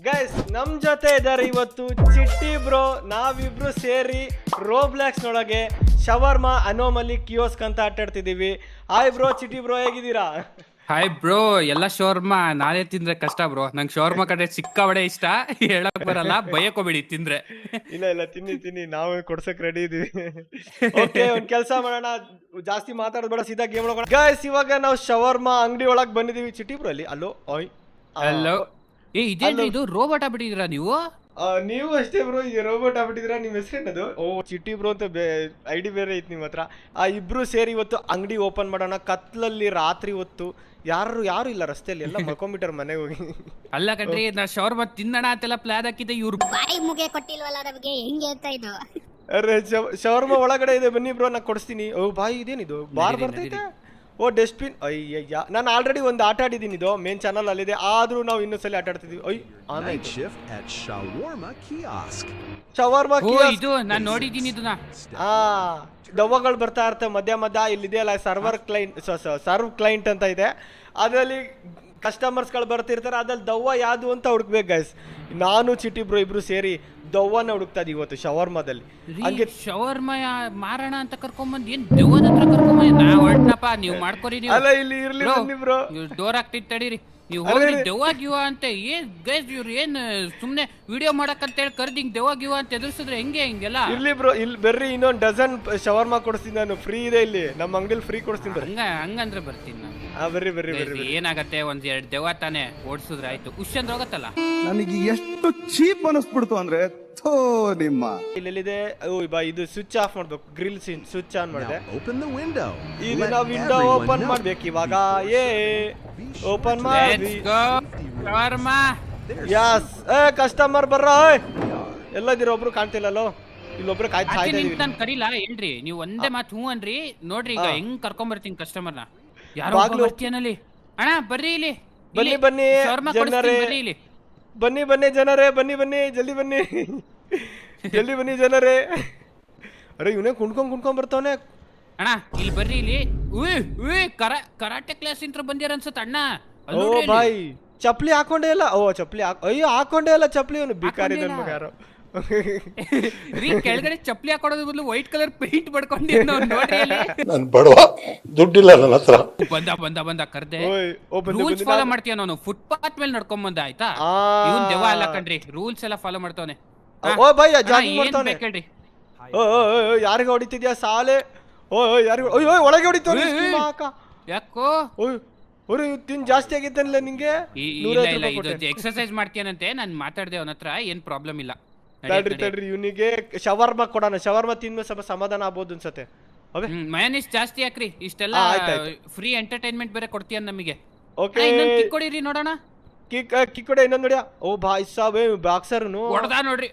Guys ನಮ್ ಜೊತೆ ಇದ್ದಾರೆ ಇವತ್ತು ಚಿಟ್ಟಿ ಬ್ರೋ. ನಾವಿಬ್ರು ಸೇರಿ ರೋಬ್ಲಾಕ್ಸ್ ನೊಳಗೆ ಶವರ್ಮಾ ಅನೋಮಲಿ ಕಿಯೋಸ್ಕ್ ಅಂತ ಆಟಾಡ್ತಿದೀವಿ. ಹಾಯ್ ಬ್ರೋ, ಚಿಟ್ಟಿ ಬ್ರೋ, ಹೇಗಿದ್ದೀರಾ? ಹಾಯ್ ಬ್ರೋ, ಎಲ್ಲ ಶೋರ್ಮಾ ನಾನೇ ತಿಂದ್ರೆ ಕಷ್ಟ ಬ್ರೋ. ನಂಗೆ ಶೋರ್ಮಾ ಕಡೆ ಸಿಕ್ಕಾಬಡೆ ಇಷ್ಟ, ಹೇಳಕ್ ಬರಲ್ಲ, ಭಯಕೋಬೇಡಿ ತಿಂದ್ರೆ. ಇಲ್ಲ ತಿನ್ನಿ, ನಾವು ಕೊಡ್ಸಕ್ ರೆಡಿ ಇದೀವಿ. ಓಕೆ, ಒಂದ್ ಕೆಲಸ ಮಾಡೋಣ, ಜಾಸ್ತಿ ಮಾತಾಡೋದ್ ಸೀದಾ ಗೇಮ್ ಹೋಗೋಣ. ಗೈಸ್ ಇವಾಗ ನಾವು ಶವರ್ಮಾ ಅಂಗಡಿ ಒಳಗ್ ಬಂದಿದೀವಿ. ಚಿಟ್ಟಿ ಬ್ರೋ ಅಲ್ಲಿ ಅಲ್ಲೋ ಹಲೋ. ಇದೇನ್ರಿ ಇದು ರೋಬೋಟ್ ಆಗ್ಬಿಟ್ಟಿದೀರಾ ನೀವು? ನೀವು ಅಷ್ಟೇ ಬ್ರೋ, ಈ ರೋಬೋಟ್ ಆಗ್ಬಿಟ್ಟಿದ್ರ. ನಿಮ್ ಹೆಸರೇನದು? ಓ, ಚಿಟ್ಟಿ ಬ್ರೋ ಅಂತ ಐಡಿ ಬೇರೆ ಐತಿ ನಿಮ್ಮ ಹತ್ರ. ಇಬ್ರು ಸೇರಿ ಇವತ್ತು ಅಂಗಡಿ ಓಪನ್ ಮಾಡೋಣ. ಕತ್ಲಲ್ಲಿ ರಾತ್ರಿ ಹೊತ್ತು ಯಾರು ಇಲ್ಲ ರಸ್ತೆಯಲ್ಲಿ, ಎಲ್ಲ ಮಲ್ಕೊಂಡ್ಬಿಟ್ಟಾರ ಮನೆಗೆ ಹೋಗಿ. ಅಲ್ಲ ಕಣ್ರಿ, ನಾ ಶವರ್ಮಾ ತಿನ್ನಣ ಅಂತೆಲ್ಲ ಪ್ಲಾನ್ ಹಾಕಿದ್ದೆ, ಇವ್ರು ಬಾಯಿ ಮುಗೆ ಕೊಟ್ಟಿಲ್ವಲ್ಲ ನಮಗೆ, ಹೆಂಗೆ ಅಂತ ಇದು? ಅರೆ ಶವರ್ಮಾ ಒಳಗಡೆ ಇದೆ, ಬನ್ನಿ ಬ್ರೋ, ನಾ ಕೊಡಿಸ್ತೀನಿ. ಓ ಬಾಯಿ, ಇದೇನಿದು ಬಾರ್ ಬರ್ತೈತೆ? ಓ ಡಸ್ಟ್ಬಿನ್. ಅಯ್ಯಯ್ಯ, ನಾನು ಆಲ್ರೆಡಿ ಒಂದು ಆಟ ಆಡಿದ್ದೀನಿ, ಇದು ಮೇನ್ ಚಾನಲ್ ಅಲ್ಲಿದೆ, ಆದ್ರೂ ನಾವು ಇನ್ನೊಂದ್ಸಲ ಆಟ ಆಡ್ತಿದೀವಿ. ಶವರ್ಮಾ ಇದು ನಾನು ನೋಡಿದ್ದೀನಿ ಇದನ್ನ. ದವ್ವಗಳು ಬರ್ತಾ ಇರ್ತವೆ ಮಧ್ಯ ಇಲ್ಲಿದೆ ಅಲ್ಲ, ಸರ್ವ್ ಕ್ಲೈಂಟ್ ಅಂತ ಇದೆ, ಅದರಲ್ಲಿ ಕಸ್ಟಮರ್ಸ್ಗಳು ಬರ್ತಿರ್ತಾರೆ. ಅದ್ರಲ್ಲಿ ದವ್ವ ಯಾವುದು ಅಂತ ಹುಡುಕ್ಬೇಕು ಗೈಸ್. ನಾನು ಚಿಟ್ಟಿ ಬ್ರೋ ಇಬ್ರು ಸೇರಿ ದವ್ವನ ಹುಡುಕ್ತಾ ಇದೀವಿ ಇವತ್ತು ಶವರ್ಮಾದಲ್ಲಿ. ಹಂಗೆ ಶವರ್ಮಾ ಮಾರಣ ಅಂತ ಕರ್ಕೊಂಬಂದ್ ಏನ್ ದೆವ್ವದ ಹತ್ರ ಕರ್ಕೊಂಬಂದ್ ನಾ ಹೊರಟ್ನಪ್ಪ, ನೀವು ಮಾಡ್ಕೊರಿ. ನೀವು ಅಲ್ಲ ಇಲ್ಲಿ ಇರ್ಲಿ ಬ್ರೋ, ಡೋರ್ ಹಾಕ್ತಿದ್ ತಡೀರಿ, ನೀವು ಹೋಗ್ರಿ. ದೆವ್ವ ಗಿವ ಅಂತ ಏನ್ ಗೈಸ್, ಇವ್ರು ಏನ್ ಸುಮ್ನೆ ವಿಡಿಯೋ ಮಾಡಕ್ ಹೇಳಿ ಕರ್ದಿ ಹಿಂಗ್ ದೆವ್ವ ಗಿವ ಅಂತ ಎದುರಿಸಿದ್ರೆ ಹೆಂಗೆ ಹಿಂಗೆಲ್ಲ? ಇರ್ಲಿ ಬ್ರೋ, ಇಲ್ಲಿ ಬರ್ರಿ, ಇನ್ನೊಂದು ಡಜನ್ ಶವರ್ಮಾ ಕೊಡಿಸ್ತೀನಿ ನಾನು, ಫ್ರೀ ಇದೆ ಇಲ್ಲಿ ನಮ್ಮ ಅಂಗಡಿಲಿ, ಫ್ರೀ ಕೊಡಿಸ್ತೀನಿ. ಹಂಗಂದ್ರೆ ಬರ್ತೀನಿ ನಾನು. ಬರ್ರಿ. ಏನಾಗತ್ತೆ, ಒಂದ್ ಎರಡ್ ದೆವ್ವ ತಾನೆ ಓಡಿಸಿದ್ರೆ ಆಯ್ತು, ಖುಷಿಯಂದ್ರ ಹೋಗತ್ತಲ್ಲ. ನನಗೆ ಎಷ್ಟು ಚೀಪ್ ಅನಿಸ್ಬಿಡ್ತು ಅಂದ್ರೆ ನಿಮ್ಮ ಇಲ್ಲಿದೆ. ಇದು ಸ್ವಿಚ್ ಆಫ್ ಮಾಡ್ಬೇಕು, ಗ್ರಿಲ್ ಸ್ವಿಚ್ ಆನ್ ಮಾಡಿದೆ. ಇದು ನಾವು ವಿಂಡೋ ಓಪನ್ ಮಾಡ್ಬೇಕು ಇವಾಗ. ಓಪನ್ ಮಾಡಿ. ಯಸ್, ಕಸ್ಟಮರ್ ಬರ್ರ. ಎಲ್ಲದಿರ, ಒಬ್ರು ಕಾಣ್ತಿಲ್ಲಲ್ಲೋ, ಇಲ್ಲೊಬ್ರು ನಾನು ಕರೀಲಾ ಹೇಳ್ರಿ, ನೀವು ಒಂದೇ ಮಾತು ಹ್ಞೂ ಅನ್ರಿ. ನೋಡ್ರಿ ಈಗ ಹೆಂಗ್ ಕರ್ಕೊಂಡ್ ಬರ್ತೀನಿ ಕಸ್ಟಮರ್ನ. ಯಾರೋ ಬರ್ತೀಯನಲ್ಲಿ ಅಣ್ಣ, ಬರ್ರಿ ಇಲ್ಲಿ. ಬನ್ನಿ ಜನರೇ, ಬನ್ನಿ ಜನರೇ, ಬನ್ನಿ ಜಲ್ದಿ ಬನ್ನಿ ಜನರೇ. ಅರೆ ಇವನೇ ಕುಣ್ಕೊಂಡ್ ಬರ್ತಾವನೆ. ಅಣ್ಣ ಇಲ್ಲಿ ಬರ್ರಿ ಇಲ್ಲಿ. ಕರಾಟೆ ಕ್ಲಾಸ್ ಇಂತ್ರ ಬಂದಿರ ಅನ್ಸುತ್ತ ಅಣ್ಣ. ಓ ಬಾಯ್, ಚಪ್ಲಿ ಹಾಕೊಂಡೇ ಇಲ್ಲ. ಓ ಚಪ್ಲಿ ಅಯ್ಯೋ ಹಾಕೊಂಡೇ ಇಲ್ಲ ಚಪ್ಲಿ, ಅವನು ಬಿಕಾರಿ ನನ್ ಮಗ ಯಾರೋ. ಕೆಳಗಡೆ ಚಪ್ಲಿ ಹಾಕೋದ್ರ ಬದಲು ವೈಟ್ ಕಲರ್ ಪೇಂಟ್ ಮಾಡ್ಕೊಂಡಿದ್ದ ನೋಡ್ರಿ. ನಾನು ಬಡವ, ದುಡ್ಡಿಲ್ಲ ನನ್ನ ಹತ್ರ. ಬಂದ ಕರ್ದೆ. ರೂಲ್ಸ್ ಫಾಲೋ ಮಾಡ್ತೀಯ, ನಾನು ಫುಟ್ಪಾತ್ ಮೇಲೆ ನಡ್ಕೊಂಡ್ ಬಂದ ಆಯ್ತಾ. ಇವನ್ ದೆವ್ವ ಅಲ್ಲ ಕಣ್ರಿ, ರೂಲ್ಸ್ ಎಲ್ಲ ಫಾಲೋ ಮಾಡ್ತಾವನೆ. ಓ ಬಾಯ್, ಜಾಗಿಂಗ್ ಮಾಡ್ತಾನೆ. ಓ ಯಾರಿಗೆ ಹೊಡಿತಿದ್ಯಾ ಸಾಲೆ? ಓ ಯಾರಿಗೆ? ಓಯ್ ಒಳಗೆ ಹೊಡಿತಾನೆ. ಯಾಕೋ ತಿನ್ ಜಾಸ್ತಿ ಆಗಿದ್ದಾನಲ್ಲ ನಿಂಗೆ? ಇಲ್ಲ, ಇದು ಎಕ್ಸರ್ಸೈಸ್ ಮಾಡ್ತೀಯನಂತೆ, ನಾನು ಮಾತಾಡ್ದೆ ಅವನ ಹತ್ರ, ಏನ್ ಪ್ರಾಬ್ಲಮ್ ಇಲ್ಲ. ತಡ್ರಿ ಇವನಿಗೆ ಶವರ್ಮಾ ಕೊಡೋಣ. ಶವರ್ಮಾ ತಿಂದ್ಮೇಲೆ ಸ್ವಲ್ಪ ಸಮಾಧಾನ ಆಗ್ಬೋದು ಅನ್ಸತ್ತೆ. ಮಯೋನೀಸ್ ಜಾಸ್ತಿ ಹಾಕ್ರಿ, ಇಷ್ಟೆಲ್ಲ ಫ್ರೀ ಎಂಟರ್ಟೈನ್ಮೆಂಟ್ ಬೇರೆ ಕೊಡ್ತೀಯ ನಮಗೆ. ಓಕೆ, ಕೊಡಿರಿ ನೋಡೋಣ. ಕಿಕ್ ಕೊಡ, ಇನ್ನೊಂದು ನೋಡ್ಯಾ. ಓ ಭಾಯ್ ಸಾಬ್, ಬಾಕ್ಸರ್ನು ಹೊಡೆದ ನೋಡ್ರಿ.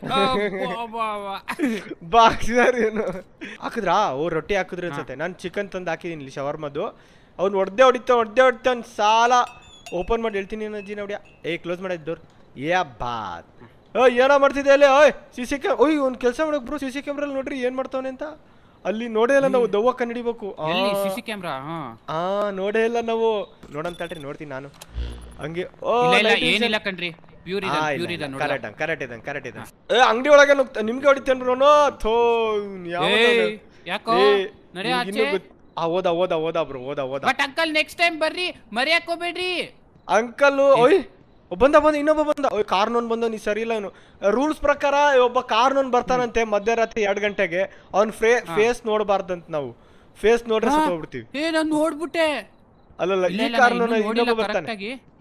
ಬಾಕ್ಸರ್ ಏನು ಹಾಕಿದ್ರಾ? ಓ ರೊಟ್ಟಿ ಹಾಕಿದ್ರೆ ಅನ್ಸತ್ತೆ. ನಾನು ಚಿಕನ್ ತಂದು ಹಾಕಿದೀನಿ ಇಲ್ಲಿ ಶವರ್ಮಾದು. ಅವ್ನು ಹೊಡೆದೇ ಹೊಡಿತಾನ್ ಸಾಲ. ಓಪನ್ ಮಾಡಿ ಹೇಳ್ತೀನಿ ಅಜ್ಜಿ ನೋಡ್ಯಾ. ಕ್ಲೋಸ್ ಮಾಡಿದ್ದವ್ರು. ಬಾತ್ ಏನೋ ಮಾಡ್ತಿದ್ದೆ ಅಲ್ಲಿ. C cam. ಒಂದು ಕೆಲಸ ಮಾಡಕ್ ಬ್ರೋ, ಸಿ ಕ್ಯಾಮ್ರಲ್ಲಿ ನೋಡ್ರಿ ಏನ್ ಮಾಡ್ತಾವನೆ ಅಂತ. ಅಲ್ಲಿ ನೋಡೇ ಇಲ್ಲ ನಾವು, ದವ್ವ ಕಂಡಿಡಿಬೇಕು. ಸಿಸಿ ಕ್ಯಾಮ್ರಾ ನೋಡೇ ಇಲ್ಲ ನಾವು. ನೋಡಂತಳ್ರಿ, ನೋಡ್ತೀನಿ ನಾನು ಹಂಗೆ. ಏನಿಲ್ಲ ಕಣ್ರಿ, ಕರೆಕ್ಟ್ ಇದೆ. ಅಂಗಡಿ ಒಳಗೆ ನಿಮ್ಗೆ ಹೊಡಿತೇನ್ ಬ್ರೋನು. ಥೋ ಯಾಕೋ ಓದ ಬ್ರೋ, ಓದ. ಬಟ್ ಅಂಕಲ್ ನೆಕ್ಸ್ಟ್ ಟೈಮ್ ಬರ್ರಿ, ಮರ್ಯಾಕ್ ಹೋಗ್ಬೇಡ್ರಿ. ಅಂಕಲ್ ಬಂದ ಇನ್ನೊಬ್ಬ ಬಂದ. ಕಾರ್ನೋನ್ ಬಂದ, ನೀ ಸರಿ ಇಲ್ಲ. ಅವನು ರೂಲ್ಸ್ ಪ್ರಕಾರ ಒಬ್ಬ ಕಾರ್ನೋನ್ ಬರ್ತಾನಂತೆ ಮಧ್ಯರಾತ್ರಿ 2 ಗಂಟೆಗೆ. ಅವ್ನ ಫೇಸ್ ನೋಡ್ಬಾರ್ದಂತ, ನಾವು ಫೇಸ್ ನೋಡ್ರೆ ಹೋಗ್ಬಿಡ್ತೀವಿ. ನಾನು ನೋಡ್ಬಿಟ್ಟೆ. ಅಲ್ಲಲ್ಲ, ಈ ಕಾರ್ನೋನ್ ಇನ್ನೊಬ್ಬ ಬರ್ತಾನೆ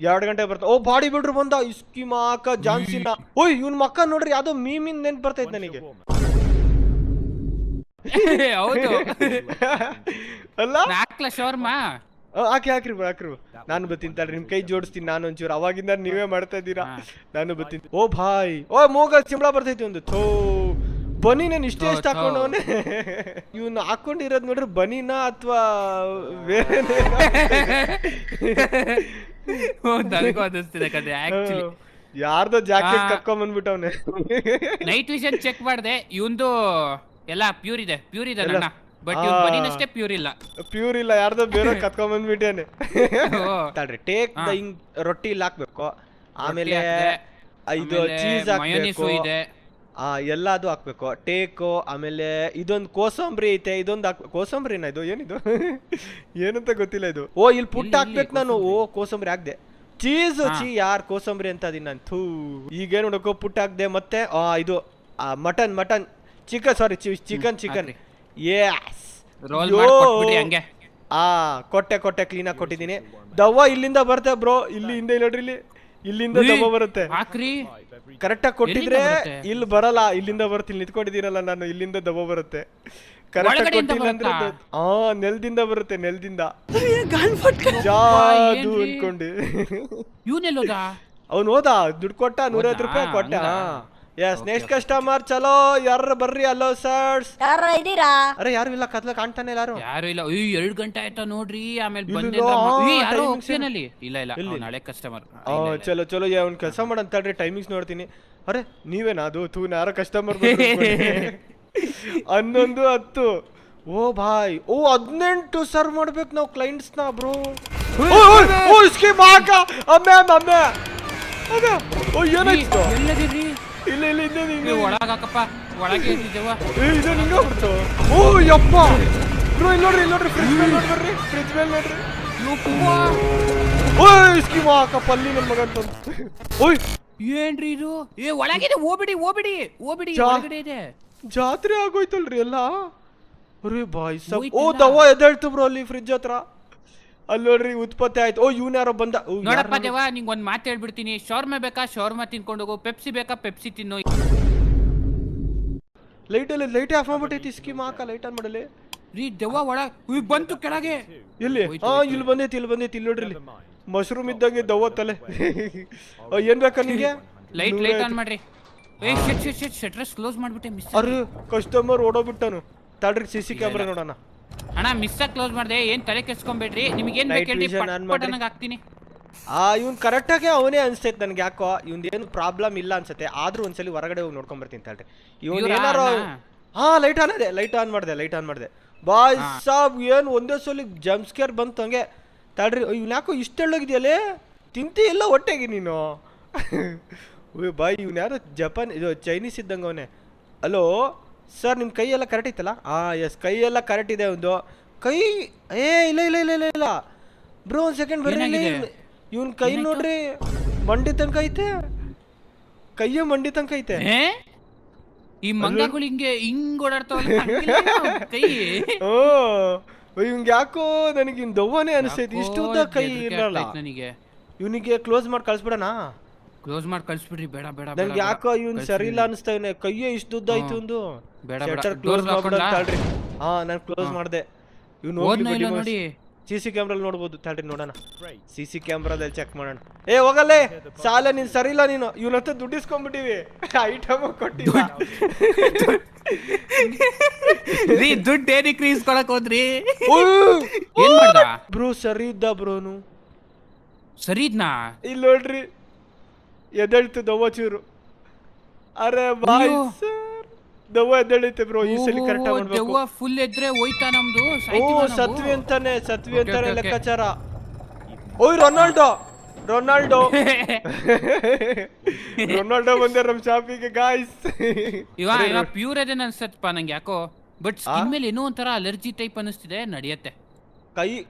2 ಗಂಟೆಗೆ ಬರ್ತಾನೆ. ಓ ಬಾಡಿ ಬಿಲ್ಡರ್ ಬಂದ, ಇಸ್ಕಿಮಾಕ ಜಾನ್ಸಿನ. ಇವ್ನ ಮಕ್ಕ ನೋಡ್ರಿ, ಯಾವ್ದೋ ಮೀಮಿನ್ ನೆನ್ಪು ಬರ್ತೈತೆ ನನಗೆ. ಹೌದು ಅಲ್ಲ, ಶವರ್ಮಾ ಹಾಕ್ರಿ ನಾನು ಬರ್ತೀನಿ ತಡ್ರಿ, ನಿಮ್ ಕೈ ಜೋಡಿಸ್ತೀನಿ ನಾನು ಒಂಚೂರು. ಅವಾಗಿಂದ ನೀವೇ ಮಾಡ್ತಾ ಇದ್ದೀರಾ, ನಾನು ಬರ್ತೀನಿ. ಓ ಭಾಯ್, ಮೂಗ ಸಿಂಬಳ ಬರ್ತೈತಿ ಒಂದು. ಥೋ ಬನಿ, ನಾನು ಇಷ್ಟೇ ಹಾಕೊಂಡವನೇ. ಇವ್ನು ಹಾಕೊಂಡಿರೋದ್ ನೋಡ್ರಿ, ಬನಿನಾ ಅಥವಾ ಬೇರೆ? ಯಾರ್ದೋ ಜಾಕೆಟ್ ಕರ್ಕೊಂಡ್ ಬಂದ್ಬಿಟ್ಟವನೆ. ನೈಟ್ ವಿಷನ್ ಚೆಕ್ ಮಾಡ್ದೆ, ಇವಂದು ಎಲ್ಲ ಪ್ಯೂರ್ ಇದೆ ಅಣ್ಣ. ಬಟ್ ಇವ್ನು ಬನಿನಷ್ಟೇ ಪ್ಯೂರ್ ಇಲ್ಲ, ಯಾರ್ದೋ ಬೇರೆ ಕತ್ಕೊಂಡ್ ಬಂದ್ಬಿಟ್ಟೇನೆ. ತಡ್ರಿ, ಟೇಕ್ ದ ರೊಟ್ಟಿ ಇಲ್ಲಿ ಹಾಕ್ಬೇಕು. ಆಮೇಲೆ ಇದು ಚೀಸ್ ಮಯೋನೀಸು ಹಾಕ್ಬೇಕು ಇದೆ. ಎಲ್ಲದು ಹಾಕ್ಬೇಕು. ಟೇಕು, ಆಮೇಲೆ ಇದೊಂದು ಕೋಸಂಬರಿ ಐತೆ, ಇದೊಂದು ಕೋಸಂಬರಿನ ಇದು ಏನಿದು ಏನಂತ ಗೊತ್ತಿಲ್ಲ ಇದು. ಓ ಇಲ್ಲಿ ಪುಟ್ಟ ಹಾಕ್ಬೇಕು ನಾನು. ಓ ಕೋಸಂಬರಿ ಹಾಕ್ದೆ. ಚೀಸ್ ಯಾರ್ ಕೋಸಂಬರಿ ಅಂತ ಅದೀನಿ ನಾನು. ಥೂ ಈಗೇನು ನೋಡಕೋ ಪುಟ್ಟ ಹಾಕ್ದೆ. ಮತ್ತೆ ಇದು ಮಟನ್ ಚಿಕನ್, ಸಾರಿ ಚಿಕನ್. ಯಸ್ ರೋಲ್ ಮಾಡ್ಕೊಟ್ಬಿಡಿ ಹಂಗೆ. ಕೊಟ್ಟೆ ಕ್ಲೀನಾಗಿ ಕೊಟ್ಟಿದ್ದೀನಿ. ದವ್ವ ಇಲ್ಲಿಂದ ಬರುತ್ತೆ ಬ್ರೋ, ಇಲ್ಲಿ ಹಿಂದೆ ನೋಡ್ರಿ, ಇಲ್ಲಿಂದ ದವ್ವ ಬರುತ್ತೆ. ಹಾಕ್ರಿ ಕರೆಕ್ಟಾಗಿ ಕೊಟ್ಟಿದ್ರೆ ಇಲ್ಲಿ ಬರಲ್ಲ, ಇಲ್ಲಿಂದ ಬರುತ್ತೆ. ಇಲ್ಲಿ ನಿಂತ್ಕೊಂಡಿದ್ದೀನಲ್ಲ ನಾನು, ಇಲ್ಲಿಂದ ದವ್ವ ಬರುತ್ತೆ. ಕರೆಕ್ಟಾಗಿ ಕೊಟ್ಟಿಲ್ಲ ಅಂದ್ರೆ ನೆಲದಿಂದ ಬರುತ್ತೆ, ನೆಲದಿಂದ. ಜಾದು ಅನ್ಕೊಂಡು ಇವನೆಲ್ಲೋದ ಅವ್ನು ಹೋದ, ದುಡ್ಡು ಕೊಟ್ಟ, 150 ರೂಪಾಯಿ ಕೊಟ್ಟ. Yes, next customer. ಚಲೋ, ಯಾರು ಬರ್ರಿ. ಹಲೋ ಸರ್ಸ್, ಯಾರ ಇದೀರಾ? ಅರೆ ಯಾರು ಇಲ್ಲ, ಕತ್ಲ ಕಾಣ್ತಾನೆ ಯಾರು ಇಲ್ಲ. 2 ಗಂಟೆ ಆಯ್ತಾ ನೋಡ್ರಿ. ಆಮೇಲೆ ಬಂದೆ ಯಾರೋ ಆಪ್ಷನಲ್ಲಿ ಇಲ್ಲ ನಾಳೆ ಕಸ್ಟಮರ್. ಚಲೋ ಅವ್ನು ಕೆಲಸ ಮಾಡಂತ ಹೇಳ್ರಿ, ಟೈಮಿಂಗ್ಸ್ ನೋಡ್ತೀನಿ. ಅರೆ ನೀವೇನಾ ಅದು? ಯಾರೋ ಕಸ್ಟಮರ್ 11:10. ಓ ಭಾಯ್, 18 ಸರ್ವ್ ಮಾಡ್ಬೇಕು ನಾವು ಕ್ಲೈಂಟ್ಸ್ ನ ಬ್ರೋ. ಏನಾಯ್ತು? ಇಲ್ಲ ಒಳಗಾಕಪ್ಪ, ಒಳಗೆ ಇಟ್ಟಿದ್ದೇವ. ಇದು ನಿಂಗಾಗ್ಬಿಡ್ತು. ಓ ಯಪ್ಪ ಬ್ರೋ, ಇಲ್ಲಿ ನೋಡ್ರಿ ಫ್ರಿಜ್ ಮೇಲೆ ನೋಡ್ರಿ, ಫ್ರಿಜ್ ಮೇಲೆ ನೋಡ್ರಿ. ಓಯ್ ಸ್ಕೀಮ್ ಹಾಕಪ್ಪ ಅಲ್ಲಿ ನನ್ನ ಮಗ ಅಂತ. ಓಯ್ ಏನ್ರಿ ಇದು? ಒಳಗಿದೆ, ಹೋಗ್ಬಿಡಿ ಒಳಗಡೆ ಇದೆ. ಜಾತ್ರೆ ಆಗೋಯ್ತಲ್ರಿ ಎಲ್ಲ. ಅರೆ ಬಾಯ್ ಸಬ್. ಓ ದವ್ವ ಎದ್ದೇಳ್ತು ಬ್ರೋ ಅಲ್ಲಿ ಫ್ರಿಜ್ ಹತ್ರ. ಅಲ್ಲಿ ನೋಡ್ರಿ ಉತ್ಪತ್ತಿ ಆಯ್ತು. ಓ ಇವ್ನ ಯಾರೋ ಬಂದ. ನೋಡಪ್ಪ ದೇವ, ನಿಂಗೆ ಒಂದ್ ಮಾತು ಹೇಳ್ಬಿಡ್ತೀನಿ. ಶವರ್ಮ ಬೇಕಾ ಶವರ್ಮ ತಿನ್ಕೊಂಡು ಹೋಗು, ಪೆಪ್ಸಿ ಬೇಕಾ ಪೆಪ್ಸಿ ತಿನ್ನು. ಲೈಟ್ ಆಫ್ ಮಾಡ್ಬಿಟ್ಟೈತಿ. ಸ್ಕೀಮ್ ಹಾಕ, ಲೈಟ್ ಆನ್ ಮಾಡಲಿ ರೀ. ದೆವ್ವ ಬಂತು ಕೆಳಗೆ. ಇಲ್ಲಿ ಇಲ್ಲಿ ಬಂದೈತಿ. ಇಲ್ಲಿ ನೋಡ್ರಿ, ಇಲ್ಲಿ ಮಶ್ರೂಮ್ ಇದ್ದಂಗೆ ದವ್ವ ತಲೆ. ಏನ್ ಬೇಕಾ ನಿಂಗೆ? ಲೈಟ್ ಆನ್ ಮಾಡ್ರಿ. ಶಟ್ರಸ್ ಕ್ಲೋಸ್ ಮಾಡ್ಬಿಟ್ಟೆ. ಮಿಸ್. ಅರೆ ಕಸ್ಟಮರ್ ಓಡೋಗ್ಬಿಟ್ಟನು. ತಡ್ರಿ CC ಕ್ಯಾಮ್ರಾ ನೋಡೋಣ. ಅಣ್ಣ ಮಿಸ್ ಆಗಿ ಕ್ಲೋಸ್ ಮಾಡ್ದೆ. ಏನ್ ತಲೆ ಕೆಡ್ಸ್ಕೊಂಬೇಡ್ರಿ. ನಿಮ್ಗೆ ಏನ್ ಬೇಕು ಹಾಕ್ತೀನಿ. ಇವ್ನ್ ಕರೆಕ್ಟ್ ಆಗಿ ಅವನೇ ಅನ್ಸ್ತೈತೆ ನನ್ಗೆ. ಯಾಕೋ ಇವ್ನ್ ಏನು ಪ್ರಾಬ್ಲಮ್ ಇಲ್ಲ ಅನ್ಸುತ್ತೆ. ಆದ್ರೂ ಒಂದ್ಸಲಿ ಹೊರಗಡೆ ಹೋಗಿ ನೋಡ್ಕೊಂಡ್ ಬರ್ತೀನಿ ತಡ್ರಿ. ಇವ್ನು ಏನಾರು ಲೈಟ್ ಆನ್ ಮಾಡ್ದೆ. ಬಾಯ್ ಸಾಬ್ ಏನ್ ಒಂದೇ ಸಲ ಜಂಪ್ ಸ್ಕೇರ್ ಬಂತು ಹಂಗೆ. ತಡ್ರಿ, ಇವ್ನ ಯಾಕೋ ಇಷ್ಟೆಳ್ಳೋಗಿದ್ಯಲ್ಲೇ, ತಿಂತಿ ಎಲ್ಲ ಹೊಟ್ಟೆಗೆ ನೀನು. ಬಾಯ್ ಇವ್ನ ಯಾರು ಜಪಾನ್ ಇದು ಚೈನೀಸ್ ಇದ್ದಂಗೆ ಅವನೇ. ಹಲೋ ಸರ್, ನಿಮ್ಮ ಕೈ ಎಲ್ಲ ಕರೆಕ್ಟ್ ಐತಲ್ಲ? ಎಸ್, ಕೈ ಎಲ್ಲ ಕರೆಕ್ಟ್ ಇದೆ. ಒಂದು ಕೈ ಇಲ್ಲ ಬ್ರೋ, ಒಂದು ಸೆಕೆಂಡ್ ಬರ್ರಿ. ಇವನ್ ಕೈ ನೋಡ್ರಿ, ಮಂಡಿ ತನಕ ಐತೆ. ಕೈಯ ಮಂಡಿ ತನಕ ಐತೆ. ಈ ಮಂಗಗಳು ಹಿಂಗ್ ಓಡಾಡ್ತಾವಲ್ಲ ಕೈ. ಇವಂಗೆ ಯಾಕೋ ನನಗೆ ಇನ್ ದವ್ವನೇ ಅನಿಸ್ತೈತಿ. ಇಷ್ಟು ಉದ್ದ ಕೈ ಇರಲ್ಲ ನನಗೆ. ಇವನಿಗೆ ಕ್ಲೋಸ್ ಮಾಡಿ ಕಳ್ಸ್ಬಿಡೋಣ. ಕ್ಲೋಸ್ ಮಾಡಿ ಕಳ್ಸ್ಬಿಡ್ರಿ. ಬೇಡ ನನ್ಗೆ ಯಾಕೋ ಇವನ್ ಸರಿ ಇಲ್ಲ ಅನಿಸ್ತಾ. ಇವನೇ ಕೈಯೇ ಇಷ್ಟು ಉದ್ದ ಐತಿ ಒಂದು. ಕ್ಲೋಸ್ ಮಾಡ್ಬಿಡ್ರಿ. ನಾನು ಕ್ಲೋಸ್ ಮಾಡ್ದೆ. ಇವ್ನು ನೋಡಿ CC ಕ್ಯಾಮ್ರಲ್ಲಿ ನೋಡ್ಬೋದು. ತಡ್ರಿ ನೋಡೋಣ, CC ಕ್ಯಾಮ್ರಾದಲ್ಲಿ ಚೆಕ್ ಮಾಡೋಣ. ಹೋಗಲ್ಲೇ ಸಾಲ, ನೀನ್ ಸರಿ ಇಲ್ಲ. ನೀನು ಇವನ ಹತ್ರ ದುಡ್ಡು ಇಸ್ಕೊಂಡ್ಬಿಟ್ಟಿವಿ, ಐಟಮ್ ಕೊಟ್ಟಿಲ್ಲ. ದುಡ್ಡು ಏನಕ್ಕೆ ಇಸ್ಕೊಳಕ್ ಹೋದ್ರಿ? ಏನ್ ಮಾಡ್ದ ಬ್ರೋ? ಸರಿ ಇದ್ದ ಬ್ರೋನು. ಸರಿ ಇದ್ನಾ? ಇಲ್ಲಿ ನೋಡ್ರಿ, ಎದ್ದೇಳ್ತು ದವ್ವ ಚೂರು. ಅರೆ ಬಾಯ್ ದವ್ವ ಎದ್ದೇಳೈತೆ ಬ್ರೋ. ಈ ಸಲ ಕರೆಕ್ಟ್ ಆಗಿ ಮಾಡ್ಬೇಕು. ದವ್ವ ಫುಲ್ ಎದ್ರೆ ಹೋಯ್ತಾ ನಮ್ದು. ಸತ್ವಿ ಅಂತಾನೆ ಲೆಕ್ಕಾಚಾರ. ಓಯ್ ರೊನಾಲ್ಡೋ ಬಂದೆ ನಮ್ ಶಾಪಿಗೆ ಗಾಯ್ಸ್. ಇವ ಪ್ಯೂರ್ ಅದೇನ್ ಅನ್ಸತ್ತಪ್ಪ ನಂಗೆ ಯಾಕೋ. ಬಟ್ ಸ್ಕಿನ್ ಮೇಲೆ ಏನೋ ಒಂಥರ ಅಲರ್ಜಿ ಟೈಪ್ ಅನಿಸ್ತಿದೆ. ನಡೆಯತ್ತೆ.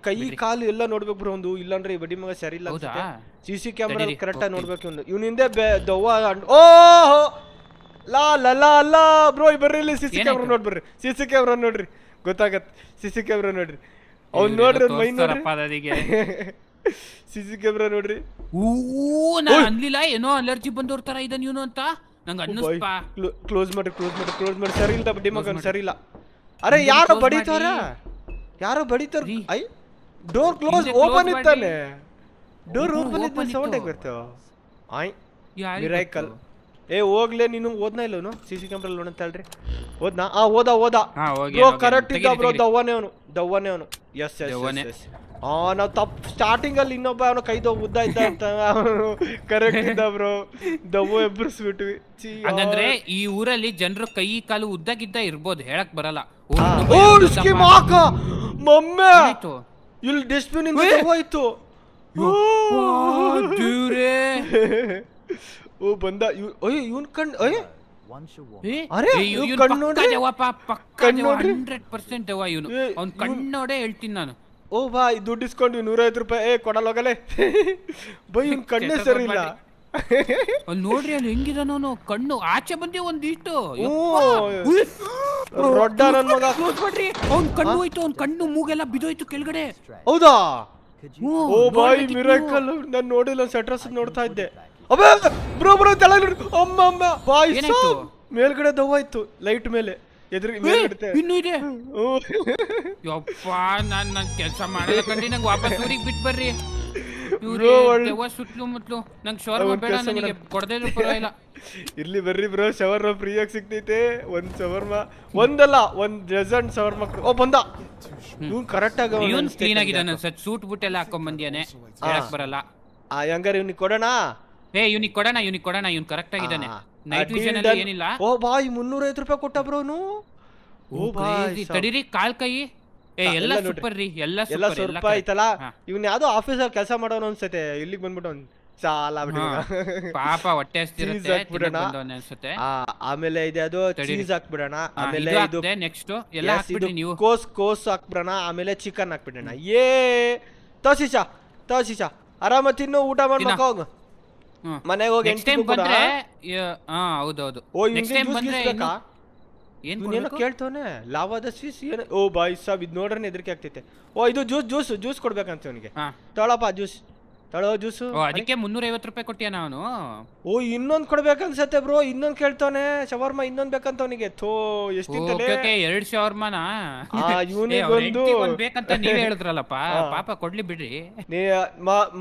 ಕೈ ಕಾಲು ಎಲ್ಲ ನೋಡ್ಬೇಕು ಬ್ರೋ ಒಂದು. ಇಲ್ಲಾಂದ್ರೆ ಈ ಬಡ್ಡಿ ಮಗ ಸರಿ ಇಲ್ಲ. CC ಕ್ಯಾಮ್ರಾ ಕರೆಕ್ಟ್ ಆಗಿ ನೋಡ್ಬೇಕು. ಇವನ್ ಹಿಂದೆ ದವ್ವ. ಓಹೋ ಲಾ ಬ್ರೋ, ಬರ್ರಿ CC ಕ್ಯಾಮ್ರಾ ನೋಡ್ಬರ್ರಿ. CC ಕ್ಯಾಮ್ರಾ ನೋಡ್ರಿ, ಗೊತ್ತಾಗತ್ತೆ. CC ಕ್ಯಾಮ್ರಾ ನೋಡ್ರಿ. ಅವ್ನು ನೋಡ್ರಿ, ಮೈ ನೋಡ್ರಿ. CC ಕ್ಯಾಮ್ರಾ ನೋಡ್ರಿ. ನಾ ಅನ್ಲಿಲ್ಲ ಏನೋ ಅಲರ್ಜಿ ಬಂದೋರ್ ತರ ಇದ ನೀನು ಅಂತ ನಂಗೆ ಅನ್ನಿಸ್ಪ. ಕ್ಲೋಸ್ ಮಾಡಿ. ಸರಿ ಇಲ್ಲ ಬಡ್ಡಿ ಮಗ, ಸರಿ ಇಲ್ಲ. ಅರೆ ಯಾರೋ ಬಡಿತಾರ. ಐ ಡೋರ್ ಕ್ಲೋಸ್ ಓಪನ್ ಇತ್ತಾನೆ. ಡೋರ್ ಓಪನ್ ಇದ್ದ ಸೌಂಡ್ ಹೇಗೆ ಬರ್ತಾವ? ಮಿರಾಕಲ್. ಹೋಗ್ಲೇ ನೀನು. ಓದ್ನಾ ಇಲ್ಲ CC ಕ್ಯಾಮ್ರಾ ನೋಡ ಅಂತ ಹೇಳ್ರಿ. ಓದ್ನಾ? ಓದ ಬ್ರೋ, ಕರೆಕ್ಟ್ ಇದ್ದ ಬ್ರೋ. ದವ್ವನೇ ಅವನು. ಎಸ್. ನಾವು ತಪ್ಪು ಸ್ಟಾರ್ಟಿಂಗ್ ಅಲ್ಲಿ ಇನ್ನೊಬ್ಬ ಅವನು ಕೈದು ಉದ್ದ ಇದ್ದ ಅಂತ ಅವನು ಕರೆಕ್ಟ್ ಇದ್ದ ಬ್ರೋ. ದವ್ವ ಎಬ್ಬರಿಸ್ಬಿಟ್ವಿ. ಹಂಗಂದ್ರೆ ಈ ಊರಲ್ಲಿ ಜನರು ಕೈ ಕಾಲು ಉದ್ದಕ್ಕಿದ್ದ ಇರ್ಬೋದು, ಹೇಳಕ್ ಬರಲ್ಲ. ಮಮ್ಮೆ ಇಲ್ಲಿ ಡಸ್ಟ್ಬಿನ್ ಇಂದ ಹೋಯ್ತು. ಓ ಬಂದ ಅಯ್ಯೋ ಇವನ್ ಕಣ್ ಅಯ್ಯ ಏ, ಅರೆ, ಏ, ಇವ್ನ್ ಇವ್ನ್ ಕಣ್ಣ್ ಪಕ್ಕ ನೋಡ್ರಿ. ದೆವ್ವಪ್ಪ, ಪಕ್ಕ ಕಣ್ಣ್ ದೆವ್ವ, ನೋಡ್ರಿ. 100% ದೆವ್ವ ಇವನು. ಏ, ಅವ್ನ್ ಕಣ್ಣೋಡೆ ಹೇಳ್ತೀನಿ ನಾನು. ಓ ಬಾಯ್ ದುಡ್ಡು ಇಸ್ಕೊಂಡು 150 ರೂಪಾಯಿ ಕೊಡಲ್ಲ ಹೋಗಲೆ ಬೈ ಇವ್ನ್ ಕಣ್ಣೇ ಸರಿ ಇಲ್ಲ. ಅಲ್ಲಿ ನೋಡ್ರಿ ಅಲ್ಲಿ ಹೆಂಗಿದಾನೋ ಕಣ್ಣು ಆಚೆ ಬಂದಿ ಒಂದಿಷ್ಟು. ರೊಡ್ಡ ನನ್ ಮಗ. ಅವ್ನ್ ಕಣ್ಣು ಹೋಯ್ತು, ಅವ್ನ್ ಕಣ್ಣು ಮೂಗೆಲ್ಲ ಬಿದೋಯ್ತು ಕೆಳಗಡೆ. ಹೌದಾ? ಹ್ಞೂ, ಓ ಬಾಯ್ ನೋಡ್ಬೇಕಿತ್ತು. ಮಿರಾಕಲ್. ನಾನು ನೋಡಿಲ್ಲ, ಸೆಟ್ರಸ್ ನೋಡ್ತಾ ಇದ್ದೆ. ಅಬ್ಬೇ ಬ್ರೋ ತಲೆ ಅಮ್ಮ ಅಮ್ಮ ಬಾಯ್ ಏನಾಯ್ತು? ಮೇಲ್ಗಡೆ ದವ್ವ ಇತ್ತು ಲೈಟ್ ಮೇಲೆ ಎದುರು ಮೇಲ್ಗಡೆ. ಇನ್ನೂ ಇದೆ. ಯಪ್ಪ ನಾನ್ ಕೆಲಸ ಮಾಡಲ್ಲ ಕಂಡ್ರಿ, ನಂಗೆ ವಾಪಸ್ ಊರಿಗೆ ಬಿಟ್ಟು ಬರ್ರಿ. Bro, ದೆವ್ವ ಸುತ್ತಲೂ ಮುತ್ತಲು ನಂಗೆ ಶವರ್ಮ ಬೇಡ, ನನಗೆ ಕೊಡದೇ ಇದ್ರು ಪರವಾಗಿಲ್ಲ. ಇರ್ಲಿ ಬರ್ರಿ ಬ್ರೋ, ಶವರ್ಮ ಫ್ರೀಯಾಗಿ ಸಿಗ್ತೈತೆ. ಒಂದ್ ಶವರ್ಮ ಒಂದಲ್ಲ, ಒಂದ್ ಡಜನ್ ಶವರ್ಮ. ಓ ಬಂದ ಇವ್ನು ಕರೆಕ್ಟ್ ಆಗ ಇವನ್ ಕ್ಲೀನ್ ಆಗಿದ್ದಾನೆ ಸರ್, ಸೂಟ್ ಬೂಟ್ ಎಲ್ಲ ಹಾಕೊಂಡ್ ಬಂದಿಯಾನೆ, ಹೇಳಕ್ ಬರಲ್ಲ. ಹಂಗಾರೆ ಇವ್ನಿಗೆ ಕೊಡೋಣ. ಇವ್ನಿಗೆ ಕೊಡೋಣ, ಇವ್ನ್ ಕರೆಕ್ಟ್ ಆಗಿದ್ದಾನೆ. ನೈಟ್ ವಿಷನ್ ಎಲ್ಲ ಏನಿಲ್ಲ. ಓ ಬಾಯ್ 350 ರೂಪಾಯಿ ಕೊಟ್ಟ ಬ್ರೋ. ಓ ಬಾಯ್ ತಡೀರಿ, ಕಾಲ್ ಕೈ. ಎಲ್ಲ ಸೂಪರ್ ರೀ, ಎಲ್ಲ ಸ್ವಲ್ಪ ಐತಲ್ಲ. ಇವ್ನ ಯಾವ್ದೋ ಆಫೀಸಲ್ಲಿ ಕೆಲಸ ಮಾಡೋನು ಅನ್ಸತ್ತೆ, ಇಲ್ಲಿಗೆ ಬಂದ್ಬಿಟ್ಟು ಅವ್ನು ಸಾಲ ಪಾಪ ಹೊಟ್ಟೆ ಹಸ್ತಿರುತ್ತೆ ಅನ್ಸುತ್ತೆ. ಆಮೇಲೆ ಇದೆ ಅದು ಚೀಸ್ ಹಾಕ್ಬಿಡೋಣ. ಆಮೇಲೆ ಇದು ನೆಕ್ಸ್ಟ್ ಎಲ್ಲ ಹಾಕ್ಬಿಡಿ ನೀವು. ಕೋಸ್ ಹಾಕ್ಬಿಡೋಣ. ಆಮೇಲೆ ಚಿಕನ್ ಹಾಕ್ಬಿಡೋಣ. ತೋಸಿಶ ಆರಾಮ ತಿನ್ನು, ಊಟ ಮಾಡ್ಬೇಕು. ಹೋಗು ಮನೆಗೆ ಹೋಗಿ ನೆಕ್ಸ್ಟ್ ಟೈಮ್ ಬಂದ್ರೆ ಹೌದೌದು. ಓ ನೆಕ್ಸ್ಟ್ ಟೈಮ್ ಬಂದ್ರೆ ಏನ್ ಏನೋ ಕೇಳ್ತವನೆ ಲಾವಾದ ಸ್ವೀಸ್ ಏನು. ಓ ಬಾಯ್ ಸಾಬ್ ಇದು ನೋಡ್ರೆ ಹೆದರಿಕೆ ಆಗ್ತೈತೆ. ಓ ಇದು ಜ್ಯೂಸ್ ಕೊಡ್ಬೇಕಂತ ಅವನಿಗೆ. ತೊಳಪ್ಪ ಜ್ಯೂಸು. ಅದಕ್ಕೆ 350 ರೂಪಾಯಿ ಕೊಟ್ಟಿಯ ನಾನು. ಓ ಇನ್ನೊಂದ್ ಕೊಡ್ಬೇಕನ್ಸತ್ತೆ ಬ್ರೋ. ಇನ್ನೊಂದ್ ಕೇಳ್ತಾನೆ ಶವರ್ಮ, ಇನ್ನೊಂದ್ ಬೇಕಂತ ಅವನಿಗೆ. ಥೋ ಎಷ್ಟಿತ್ತಲೆ. 2 ಶವರ್ಮನ ಇವನಿಗೊಂದು ಬೇಕಂತ ನೀವೇ ಹೇಳಿದ್ರಲ್ಲಪ್ಪ. ಪಾಪ ಕೊಡ್ಲಿ ಬಿಡ್ರಿ. ನೀ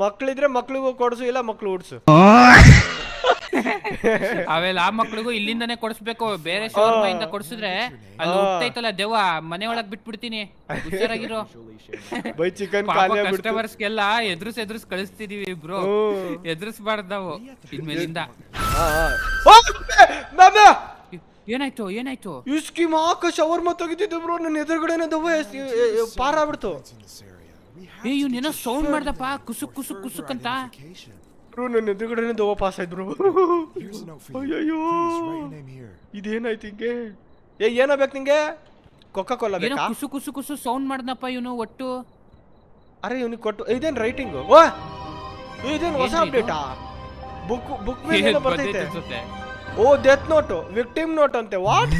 ಮಕ್ಳಿದ್ರೆ ಮಕ್ಳಿಗೂ ಕೊಡ್ಸು, ಇಲ್ಲ ಮಕ್ಳು ಉಡ್ಸು. ಅವೆಲ್ಲ ಆ ಮಕ್ಳಿಗೂ ಇಲ್ಲಿಂದಾನೆ ಕೊಡ್ಸ್ಬೇಕು. ಬೇರೆ ಶವರ್ಮ ಇಂದ ಕೊಡ್ಸಿದ್ರೆ ಅಲ್ಲಿ ಹೋಗ್ತೈತಲ್ಲ ದೆವ್ವ, ಮನೆ ಒಳಗ್ ಬಿಟ್ಬಿಡ್ತೀನಿ. ಹುಷಾರಾಗಿರೋ. ಬೈ ಚಿಕನ್ ಕಸ್ಟಮರ್ಸ್ಗೆಲ್ಲ ಎದುರಿಸ್ ಕಳಿಸ್ತಿದೀವಿ ಬ್ರೋ, ಎದುರಿಸ್ಬಾರ್ದು ನಾವು ಇನ್ಮೇಲಿಂದ. ಏನಾಯ್ತು? ಇಸ್ಕಿ ಮಾಕ ಶವರ್ಮ ತೆಗಿತಿದ್ದೆ ಬ್ರೋ, ನನ್ನ ಎದುರುಗಡೆನೆ ದವ್ವ ಪಾರ ಆಗ್ಬಿಡ್ತು. ಇವ್ನೇನೋ ಸೌಂಡ್ ಮಾಡ್ದಪ್ಪ, ಕುಸುಕ್ ಅಂತ. ನನ್ನ ಎದುರುಗಡೆನೆ ದವ್ವ ಪಾಸ್ ಆಯ್ತು ಬ್ರೋ. ಅಯ್ಯಯ್ಯೋ ಇದೇನಾಯ್ತು ಹಿಂಗೆ? ಏನಾಗ್ಬೇಕು ನಿಂಗೆ? ಕೊಕ್ಕ ಕೋಲ ಬೇಕಾ? ಕುಸು ಸೌಂಡ್ ಮಾಡ್ದಪ್ಪ ಇವನು ಒಟ್ಟು. ಅರೆ ಇವನಿಗೆ ಕೊಟ್ಟು ಇದೇನ್ ರೈಟಿಂಗು? ಇದೇನು ಹೊಸ ಅಪ್ಡೇಟಾ? ಬುಕ್ ಮೇಲೆ ಬರ್ತೈತೆ. ಓ ಡೆತ್ ನೋಟ್, ವಿಕ್ಟಿಮ್ ನೋಟ್ ಅಂತೆ. ವಾಟ್?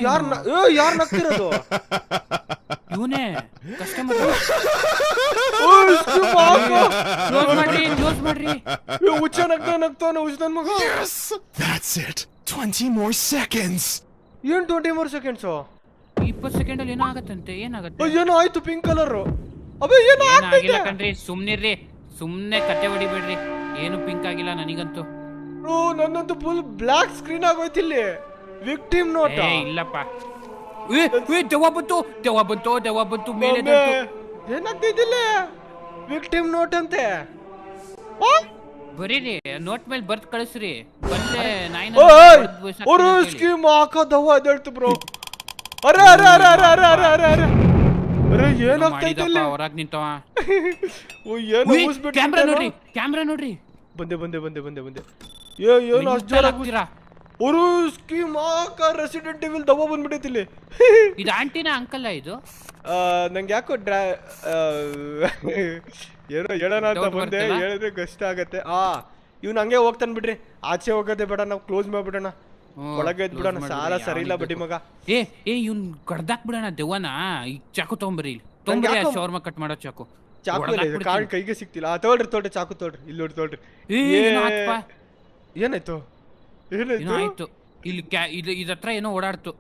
ಯಾರು ನಗ್ತಿರೋದು? ಇವನೇ ಕಸ್ಟಮರ್. ಕ್ಲೋಸ್ ಮಾಡ್ರಿ. ಹುಚ್ಚ ನಗ್ತಾನೆ ಹುಚ್ಚ ನನ್ ಮಗ. That's it. 20 more seconds. ಏನ್ 20 more seconds? 20 ಸೆಕೆಂಡ್ ಅಲ್ಲಿ ಏನಾಗತ್ತಂತೆ? ಏನೋ ಆಯ್ತು ಪಿಂಕ್ ಕಲರ್. ಅಬೇ ಏನೋ ಆಗಿಲ್ಲ ಕಣ್ರಿ, ಸುಮ್ನಿರ್ರಿ, ಸುಮ್ನೆ ಕತೆ ಹೊಡಿಬೇಡ್ರಿ. ಏನು ಪಿಂಕ್ ಆಗಿಲ್ಲ ನನಗಂತೂ. ಬ್ರೋ ನನ್ನಂತೂ ಫುಲ್ ಬ್ಲಾಕ್ ಸ್ಕ್ರೀನ್ ಆಗೋಯ್ತು ಇಲ್ಲಿ. ವಿಕ್ಟಿಮ್ ನೋಟ್ ಇಲ್ಲಪ್ಪ. ದೆವ್ವ ಬಂತು ಮೇಲೆ. ಏನಾಗ್ತಿದ್ದಿಲ್ಲ? ವಿಕ್ಟಿಮ್ ನೋಟ್ ಅಂತೆ. ಬರೀರಿ, ನೋಟ್ ಮೇಲೆ ಬರ್ದ್ ಕಳಿಸ್ರಿ. ಬಂದ್ರೆ ಸ್ಕೀಮ್ ಹಾಕೋದವ್ವ ಎದ್ದೇಳ್ತು ಬ್ರೋ. ಅರೆ ಏನಾಗ್ತೈತೆ ಇಲ್ಲಿ? ಹೊರಗ್ ನಿಂತವ. ಕ್ಯಾಮ್ರಾ ನೋಡ್ರಿ. ಬಂದೆ. ಏನು ಅಷ್ಟು ಜೋರಾಗ್ತೀರಾ? ಸ್ಕೀಮ್ ಹಾಕ ರೆಸಿಡೆಂಟ್ ಇವಿಲ್ ದವ್ವ ಬಂದ್ಬಿಟ್ಟೈತಿ ಇಲ್ಲಿ. ಇದು ಆಂಟಿನ ಅಂಕಲ್ಲ ಇದು? ನಂಗೆ ಯಾಕೋ ಏನೋ ಹೇಳೋಣ ಅಂತ ಬಂದೆ, ಹೇಳಿದ್ರೆ ಕಷ್ಟ ಆಗತ್ತೆ. ಇವ್ನು ಹಂಗೆ ಹೋಗ್ತಾನೆ ಬಿಡ್ರಿ. ಆಚೆ ಹೋಗೋದೇ ಬೇಡ, ನಾವು ಕ್ಲೋಸ್ ಮಾಡ್ಬಿಡೋಣ, ಒಳಗೆ ಎದ್ ಬಿಡೋಣ. ಸಾಲ ಸರಿ ಇಲ್ಲ ಬಡ್ಡಿ ಮಗ. ಇವ್ನ್ ಕಡ್ದಾಕ್ ಬಿಡೋಣ ದೆವ್ವನ. ಈಗ ಚಾಕು ತಗೊಂಬರಿ, ಶವರ್ಮ ಕಟ್ ಮಾಡೋ ಚಾಕು. ಕಾಣ್ ಕೈಗೆ ಸಿಕ್ತಿಲ್ಲ. ತೋಳ್ರಿ ಚಾಕು ತೋಳ್ರಿ. ಇಲ್ಲಿ ನೋಡಿ ತೋಳ್ರಿ. ಏನಾಯ್ತು? ಇಲ್ಲಿ ಇದತ್ರ ಏನೋ ಓಡಾಡ್ತು.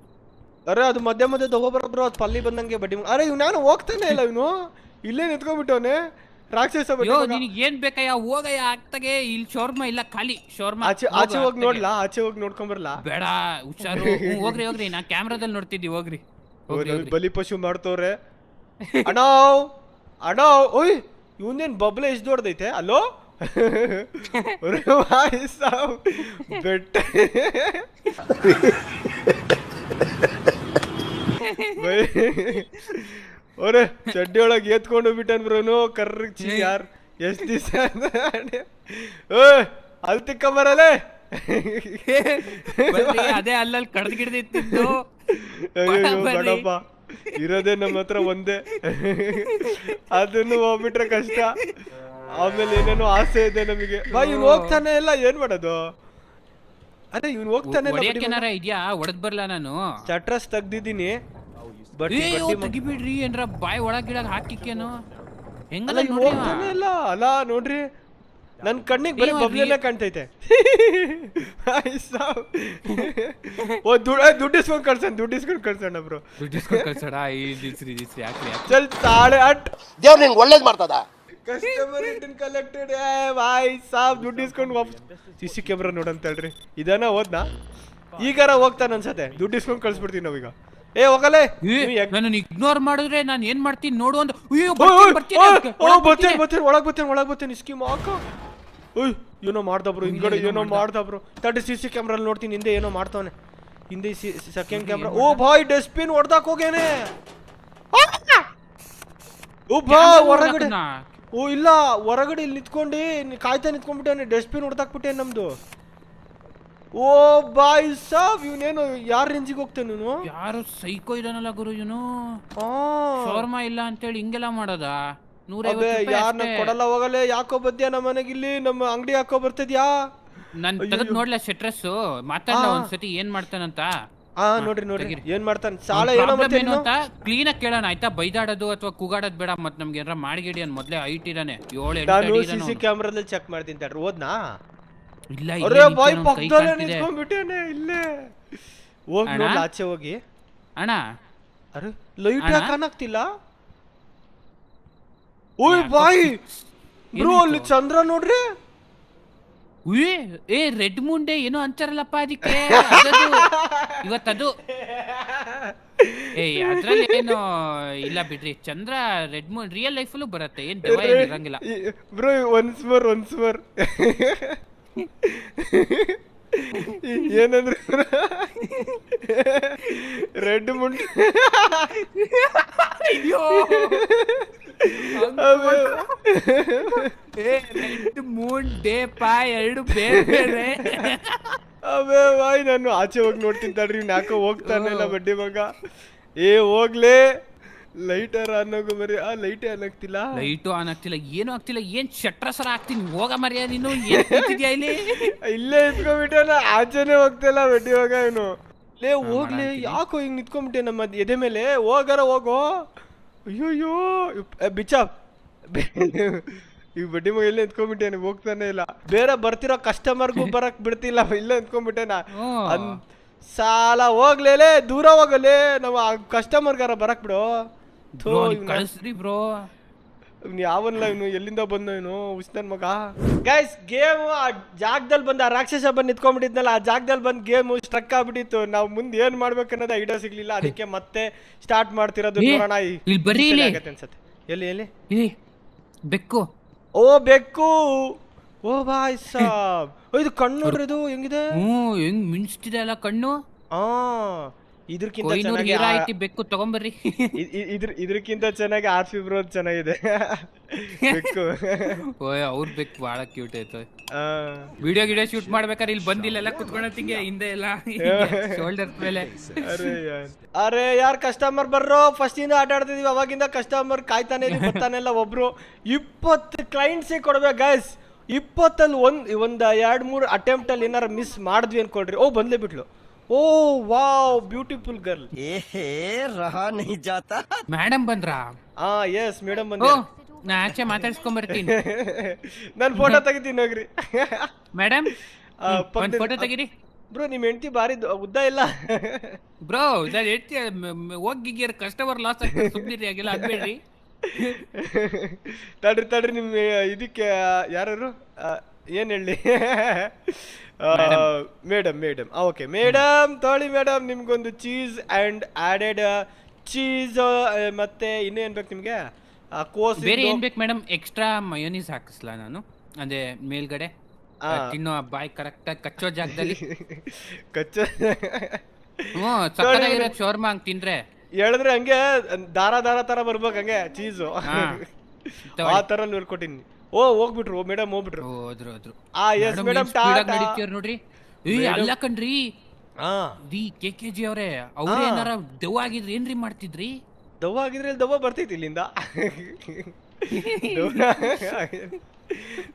ಅರೆ ಅದು ಮಧ್ಯ ದವ್ವ ಬರೋಬ್ರು, ಅದು ಪಲ್ಲಿ ಬಂದಂಗೆ ಬಡ್ಡಿ ಮಗ. ಅರೆ ಇವ್ನು ಹೋಗ್ತಾನೆ ಇಲ್ಲ, ಇವನು ಇಲ್ಲೇ ನಿಂತ್ಕೊಂಡ್ಬಿಟ್ಟವನೆ. ರಾಕ್ಷಸ ನಿನಗೆ ಏನ್ ಬೇಕಯ್ಯ? ಹೋಗಯ್ಯ ಆಗ್ತಾಗೆ. ಇಲ್ಲಿ ಶವರ್ಮ ಇಲ್ಲ, ಖಾಲಿ ಶವರ್ಮ. ಆಚೆ ಹೋಗಿ ನೋಡ್ಲಾ? ಆಚೆ ಹೋಗಿ ನೋಡ್ಕೊಂಬರ್ಲಾ? ಬೇಡ, ಹುಷಾರು. ಹೋಗ್ರಿ, ನಾ ಕ್ಯಾಮ್ರಾದಲ್ಲಿ ನೋಡ್ತಿದ್ದಿ. ಹೋಗ್ರಿ. ಬಲಿ ಪಶು ಮಾಡ್ತವ್ರೆ. ಅಣ್ಣ ಓಯ್ ಇವನೇನ್ ಬಬ್ಲೆ ಎಷ್ಟು ದೊಡ್ಡದೈತೆ? ಅಲ್ಲೋ ಬೆಟ್ಟ ಅವ್ರೆ ಚಡ್ಡಿ ಒಳಗೆ ಎತ್ಕೊಂಡು ಬಿಟ್ಟನ್ ಬ್ರೋನು. ಕರ್ರಿ ಯಾರ್ ಎಷ್ಟು ದಿವಸ ಅಲ್ಲಿ ತಿಕ್ಕಂಬರಲ್ಲೇ ಅದೇ ಅಲ್ಲಲ್ಲಿ ಕಡ್ದು ಗಿಡ್ದಿತ್ತು. ಬೇಡಪ್ಪ, ಇರೋದೇ ನಮ್ಮ ಹತ್ರ ಒಂದೇ, ಅದನ್ನು ಹೋಗ್ಬಿಟ್ರೆ ಕಷ್ಟ. ಆಮೇಲೆ ಏನೇನೋ ಆಸೆ ಇದೆ ನಮಗೆ. ಇವ್ನು ಹೋಗ್ತಾನೆ ಇಲ್ಲ, ಏನ್ ಮಾಡೋದು? ಅದೇ ಇವ್ನು ಹೋಗ್ತಾನೆ ಏನಾರ ಇದ್ಯಾ? ಹೊಡೆದ್ ಬರ್ಲಾ ನಾನು? ಚಟ್ರಸ್ ತೆಗ್ದಿದ್ದೀನಿ. ತೆಗಿಬಿಡ್ರಿ ಏನ್ರ ಬಾಯ್ ಒಳಗಿಡಾಗ ಹಾಕಿಕ್ಕೇನು ಹೆಂಗಲ್ಲ ಹೋಗ್ತಾನೆ ಇಲ್ಲ ಅಲ್ಲ. ನೋಡ್ರಿ ನನ್ ಕಣ್ಣಿಗೆ ಬರೀ ಬಬ್ಲೆಲ್ಲ ಕಾಣ್ತೈತೆ. ದುಡ್ಡು ಇಸ್ಕೊಂಡ್ ಕಳ್ಸೋಣ ಬ್ರೋ. ಚಲ್ ತಾಳೆ ಅಟ್ ದೇವ್ರು ನಿಂಗೆ ಒಳ್ಳೇದ್ ಮಾಡ್ತದ. Customer return collected. ಬಾಯ್ ಸಾಬ್ ದುಡ್ಡು ಇಸ್ಕೊಂಡು CC ಕ್ಯಾಮ್ರಾ ನೋಡಂತ ಹೇಳ್ರಿ. ಇದನ್ನ ಹೋದ್ನಾ ಈಗಾರ ಹೋಗ್ತಾನ ಅನ್ಸತ್ತೆ. ದುಡ್ಡು ಇಸ್ಕೊಂಡ್ ಕಳ್ಸ್ಬಿಡ್ತೀವಿ ನಾವೀಗ. ಹೋಗಲೇ ನನ್ನ ಇಗ್ನೋರ್ ಮಾಡಿದ್ರೆ ನಾನು ಏನ್ ಮಾಡ್ತೀನಿ ನೋಡು ಅಂತ. ಒಳಗ್ ಬರ್ತೇನೆ ಸ್ಕೀಮ್ ಹಾಕ. ಏನೋ ಮಾಡ್ದಬ್ರು ಹಿಂದ್ಗಡೆ, ಏನೋ ಮಾಡ್ದಬ್ರು. ತರ್ಟಿ CC ಕ್ಯಾಮ್ರಲ್ಲಿ ನೋಡ್ತೀನಿ, ಹಿಂದೆ ಏನೋ ಮಾಡ್ತಾವನೆ. ಹಿಂದೆ ಸೆಕೆಂಡ್ ಕ್ಯಾಮ್ರಾ. ಓ ಬಾಯ್ ಡಸ್ಟ್ಬಿನ್ ಹೊಡ್ದಾಕ್ ಹೋಗೇನೆ. ಹೊರಗಡೆ ಇಲ್ಲ, ಹೊರಗಡೆ ಇಲ್ಲಿ ನಿಂತ್ಕೊಂಡು ಕಾಯ್ತಾ ನಿಂತ್ಕೊಂಡ್ಬಿಟ್ಟೆ. ಡಸ್ಟ್ಬಿನ್ ಹೊಡ್ದಾಕ್ಬಿಟ್ಟೆ ನಮ್ದು. ಓ ಬಾಯ್ ಸಾಬ್, ಇವನೇನು ಯಾರ ರೇಂಜಿಗೆ ಹೋಗ್ತೇನೆ ನೀನು? ಯಾರು ಸೈಕೋ ಇದಾನಲ್ಲ ಗುರು ಇವನು. ಶೋರ್ಮಾ ಇಲ್ಲ ಅಂತೇಳಿ ಹಿಂಗೆಲ್ಲ ಮಾಡೋದ? 150 ಯಾರನ್ನ ಕೊಡಲ್ಲ. ಹೋಗಲೇ ಯಾಕೋ ಬದ್ಯಾ ನಮ್ಮ ಮನೆಗೆ, ಇಲ್ಲಿ ನಮ್ಮ ಅಂಗಡಿ ಯಾಕೋ ಬರ್ತಿದ್ಯಾ? ನನ್ ತೆಗೆದ್ ನೋಡ್ಲ ಶೆಟ್ರಸ್ ಮಾತಾಡ ಒಂದ್ಸತಿ ಏನ್ ಮಾಡ್ತಾನಂತ. ನೋಡ್ರಿ ಏನ್ ಮಾಡ್ತಾನೆ ಸಾಲ. ಏನೋ ಅಂತ ಕ್ಲೀನ್ ಆಗಿ ಕೇಳೋಣ ಆಯ್ತಾ? ಬೈದಾಡೋದು ಅಥವಾ ಕೂಗಾಡೋದು ಬೇಡ. ಮತ್ ನಮ್ಗೆ ಏನಾರ ಮಾಡಿಗಿಡಿ ಅನ್ ಮೊದ್ಲೇ ಹೈಟ್ ಇದಾನೆ. 7 CC ಕ್ಯಾಮ್ರಾದಲ್ಲಿ ಚೆಕ್ ಮಾಡ್ತೀನಿ ತಡ್ರಿ. ಹೋದ್ನಾ? ಇಲ್ಲ ಬಾಯ್ ಪಕ್ಕದಲ್ಲೇ ನಿಂತ್ಕೊಂಡ್ಬಿಟ್ಟೇನೆ. ಇಲ್ಲೇ ಹೋಗಿ ನೋಡ್ಲ, ಆಚೆ ಹೋಗಿ. ಅಣ್ಣ ಅರೆ ಲೈಟ್ ಯಾಕೆ ಕಾಣಾಗ್ತಿಲ್ಲ? ಓಯ್ ಬಾಯ್ ಬ್ರೋ, ಅಲ್ಲಿ ಚಂದ್ರ ನೋಡ್ರಿ. ರೆಡ್ ಮೂನ್ ಡೇ ಏನೋ ಅಂತಾರಲ್ಲಪ್ಪ ಅದಕ್ಕೆ. ಇವತ್ತದು ಅದ್ರಲ್ಲಿ ಏನು ಇಲ್ಲ ಬಿಡ್ರಿ. ಚಂದ್ರ ರೆಡ್ ಮೂನ್ ರಿಯಲ್ ಲೈಫಲ್ಲೂ ಬರುತ್ತೆ, ಏನ್ ದೆವ್ವ ಏನ್ ಇರಂಗಿಲ್ಲ ಬ್ರೋ. ಒನ್ಸ್ ಮೋರ್ ಏನಂದ್ರೆ red Moon. Red Moon day ಪಾ, ಎರಡು ಬೇರೆ. ಬಾಯ್ ನಾನು ಆಚೆ ಹೋಗಿ ನೋಡ್ತೀನಿ ತಡ್ರಿ. ಯಾಕೋ ಹೋಗ್ತಾನೆ ಇಲ್ಲ ಬಡ್ಡಿ ಮಗ. ಹೋಗ್ಲೇ ಲೈಟರ್ ಅನ್ನೋಗು ಮರಿ. ಲೈಟೇ ಆನ್ ಆಗ್ತಿಲ್ಲ, ಏನು ಆಗ್ತಿಲ್ಲ. ಏನ್ ಶಟ್ರಸರ ಆಗ್ತೀನಿ, ಹೋಗ ಮರ್ಯಾ ನೀನು. ಇಲ್ಲಿ ಇಲ್ಲೇ ಇಟ್ಕೊಂಡ್ಬಿಟ್ಟೆ, ಆಚೆನೆ ಹೋಗ್ತಿಲ್ಲ ಬಡ್ಡಿ ಮಗ ಇವನು. ಹೋಗ್ಲಿ ಯಾಕೋ ಹಿಂಗ್ ನಿಂತ್ಕೊಂಡ್ಬಿಟ್ಟೆ ನಮ್ಮ ಎದೆ ಮೇಲೆ. ಹೋಗೋ. ಅಯ್ಯೋಯ್ಯೋ ಬಿಚ್ಚ. ಈ ಬಡ್ಡಿ ಮಗ ಇಲ್ಲೇ ನಿಂತ್ಕೊಂಡ್ಬಿಟ್ಟೇನೆ, ಹೋಗ್ತಾನೆ ಇಲ್ಲ. ಬೇರೆ ಬರ್ತಿರೋ ಕಸ್ಟಮರ್ಗೂ ಬರಕ್ ಬಿಡ್ತಿಲ್ಲ, ಇಲ್ಲೇ ನಿಂತ್ಕೊಂಡ್ಬಿಟ್ಟೆನಾ. ಸಾಲ ಹೋಗ್ಲೇಲೆ, ದೂರ ಹೋಗಲೇ. ನಾವು ಕಸ್ಟಮರ್ಗಾರ ಬರಕ್ ಬಿಡು. ಕಳಿಸ್ರಿ ಬ್ರೋ. ಯಾವನ್ಲ ಇವನು, ಎಲ್ಲಿಂದ ಬಂದ ಇವನು ಉಸ್ನನ್ ಮಗ. ಗೈಸ್ ಗೇಮು ಆ ಜಾಗದಲ್ಲಿ ಬಂದು, ಆ ರಾಕ್ಷಸ ಬಂದು ನಿಂತ್ಕೊಂಡ್ಬಿಟ್ಟಿದ್ನಲ್ಲ, ಆ ಜಾಗದಲ್ಲಿ ಬಂದು ಗೇಮು ಸ್ಟ್ರಕ್ ಆಗ್ಬಿಟ್ಟಿತ್ತು. ನಾವು ಮುಂದೆ ಏನ್ ಮಾಡ್ಬೇಕನ್ನೋದು ಐಡಿಯಾ ಸಿಗ್ಲಿಲ್ಲ. ಅದಕ್ಕೆ ಮತ್ತೆ ಸ್ಟಾರ್ಟ್ ಮಾಡ್ತಿರೋದು. ನೋಡೋಣ ಅನ್ಸತ್ತೆ. ಎಲ್ಲಿ ಬೆಕ್ಕು. ಓ ಬೆಕ್ಕು. ಓ ಬಾಯ್ ಸಾಬ್, ಇದು ಕಣ್ಣು ನೋಡ್ರಿ, ಇದು ಹೆಂಗಿದೆ. ಹೆಂಗ್ ಮಿಂಚ್ತಿದೆ ಅಲ್ಲ ಕಣ್ಣು. ಇದಕ್ಕಿಂತ ಬೆಕ್ಕು ತಗೊಂಬರ್ರಿ. ಇದಕ್ಕಿಂತ ಚೆನ್ನಾಗಿ RP ಬ್ರೋ ಚೆನ್ನಾಗಿದೆ ಬೆಕ್ಕು. ಅವ್ರ ಬೆಕ್ಕು ಬಹಳ ಕ್ಯೂಟ್ ಆಯ್ತು. ವಿಡಿಯೋ ಶೂಟ್ ಮಾಡ್ಬೇಕಾದ್ರೆ ಇಲ್ಲಿ ಬಂದಿಲ್ಲ ಕುತ್ಕೊಳತಿಗೆ ಹಿಂದೆ ಎಲ್ಲ ಶೋಲ್ಡರ್ ಮೇಲೆ. ಅರೆ ಯಾರ್ ಕಸ್ಟಮರ್ ಬರ್ರೋ, ಫಸ್ಟ್ ಇಂದ ಆಟ ಆಡ್ತಿದೀವಿ, ಅವಾಗಿಂದ ಕಸ್ಟಮರ್ ಕಾಯ್ತಾನೆ ಬರ್ತಾನೆ ಇಲ್ಲ. ಒಬ್ರು 20 ಕ್ಲೈಂಟ್ಸ್ ಕೊಡ್ಬೇಕು ಗೈಸ್. 20ಅಲ್ಲಿ ಒಂದ್ 2-3 ಅಟೆಂಪ್ಟ್ ಅಲ್ಲಿ ಏನಾರ ಮಿಸ್ ಮಾಡಿದ್ವಿ ಅನ್ಕೊಳ್ರಿ. ಬಂದ್ಲೇ ಬಿಟ್ಲು. ಓ ವಾವ್, ಬ್ಯೂಟಿಫುಲ್ ಗರ್ಲ್. ರಹಾ ನಹೀ ಜಾತಾ. ಮೇಡಮ್ ಬಂದ್ರಾ? ಎಸ್ ಮೇಡಮ್ ಬಂದ್ರು. ನಾ ಆಚೆ ಮಾತಾಡ್ಸ್ಕೊಂಡ್ ಬರ್ತೀನಿ. ನಾನು ಫೋಟೋ ತೆಗಿತೀನಿ ಹೋಗ್ರಿ. ಮೇಡಮ್ ಫೋಟೋ ತೆಗಿರಿ. ಬ್ರೋ ನಿಮ್ ಹೆಂಡತಿ ಬಾರಿ ಉದ್ದ ಇಲ್ಲ ಬ್ರೋ. ನಾನು ಹೆಂಡತಿ ಹೋಗಿ ಕಸ್ಟಮರ್ ಲಾಸ್ ಆಗ್ತದೆ, ಸುಮ್ಮನಿರಿ ಆಗಿಲ್ಲ ಅನ್ಬೇಡ್ರಿ. ತಡ್ರಿ ನಿಮ್ ಇದಕ್ಕೆ ಯಾರು ಏನ್ ಹೇಳಿ. ಮೇಡಮ್ ಓಕೆ ಮೇಡಮ್ ತೊಳಿ ಮೇಡಮ್, ನಿಮ್ಗೊಂದು ಚೀಸ್ ಅಂಡ್ ಆಡೆಡ್ ಚೀಸ್ ಮತ್ತೆ ಇನ್ನೇನ್ ಬೇಕು ನಿಮ್ಗೆ? ಕೋಸ್ ಬೇರೆ ಏನ್ ಬೇಕು ಮೇಡಮ್? ಎಕ್ಸ್ಟ್ರಾ ಮಯೋನೀಸ್ ಹಾಕಿಸ್ಲಾ ನಾನು? ಅಂದ್ರೆ ಮೇಲ್ಗಡೆ ತಿನ್ನೋ ಬಾಯ್ ಕರೆಕ್ಟ್ ಆಗಿ ಕಚ್ಚೋ ಜಾಗದಲ್ಲಿ ಕಚ್ಚೋ. ಸಕ್ಕತ್ತಾಗಿರೋ ಶೋರ್ಮಾ ಹಂಗ್ ತಿಂದ್ರೆ ಹೇಳಿದ್ರೆ ಹಂಗೆ ದಾರ ತರ ಬರ್ಬೇಕು, ಹಂಗೆ ಚೀಸು ಆ ತರ ನೋಡ್ಕೊಟ್ಟಿನಿ. ಹೋಗ್ಬಿಟ್ರು ಮೇಡಮ್ ಹೋಗ್ಬಿಟ್ರು. ಹೋದ್ರು ಆ ಎಸ್ ಮೇಡಮ್ ಟಾಟಾ ನೋಡ್ರಿ. ಅಲ್ಲ ಕಣ್ರಿ, ಹಾ KKG ಅವ್ರೆ, ಅವ್ರ ಏನಾರ ದೆವ್ವ ಆಗಿದ್ರಿ ಏನ್ರಿ ಮಾಡ್ತಿದ್ರಿ? ದವ್ವ ಆಗಿದ್ರೆ ದವ್ವ ಬರ್ತೈತಿ ಇಲ್ಲಿಂದ.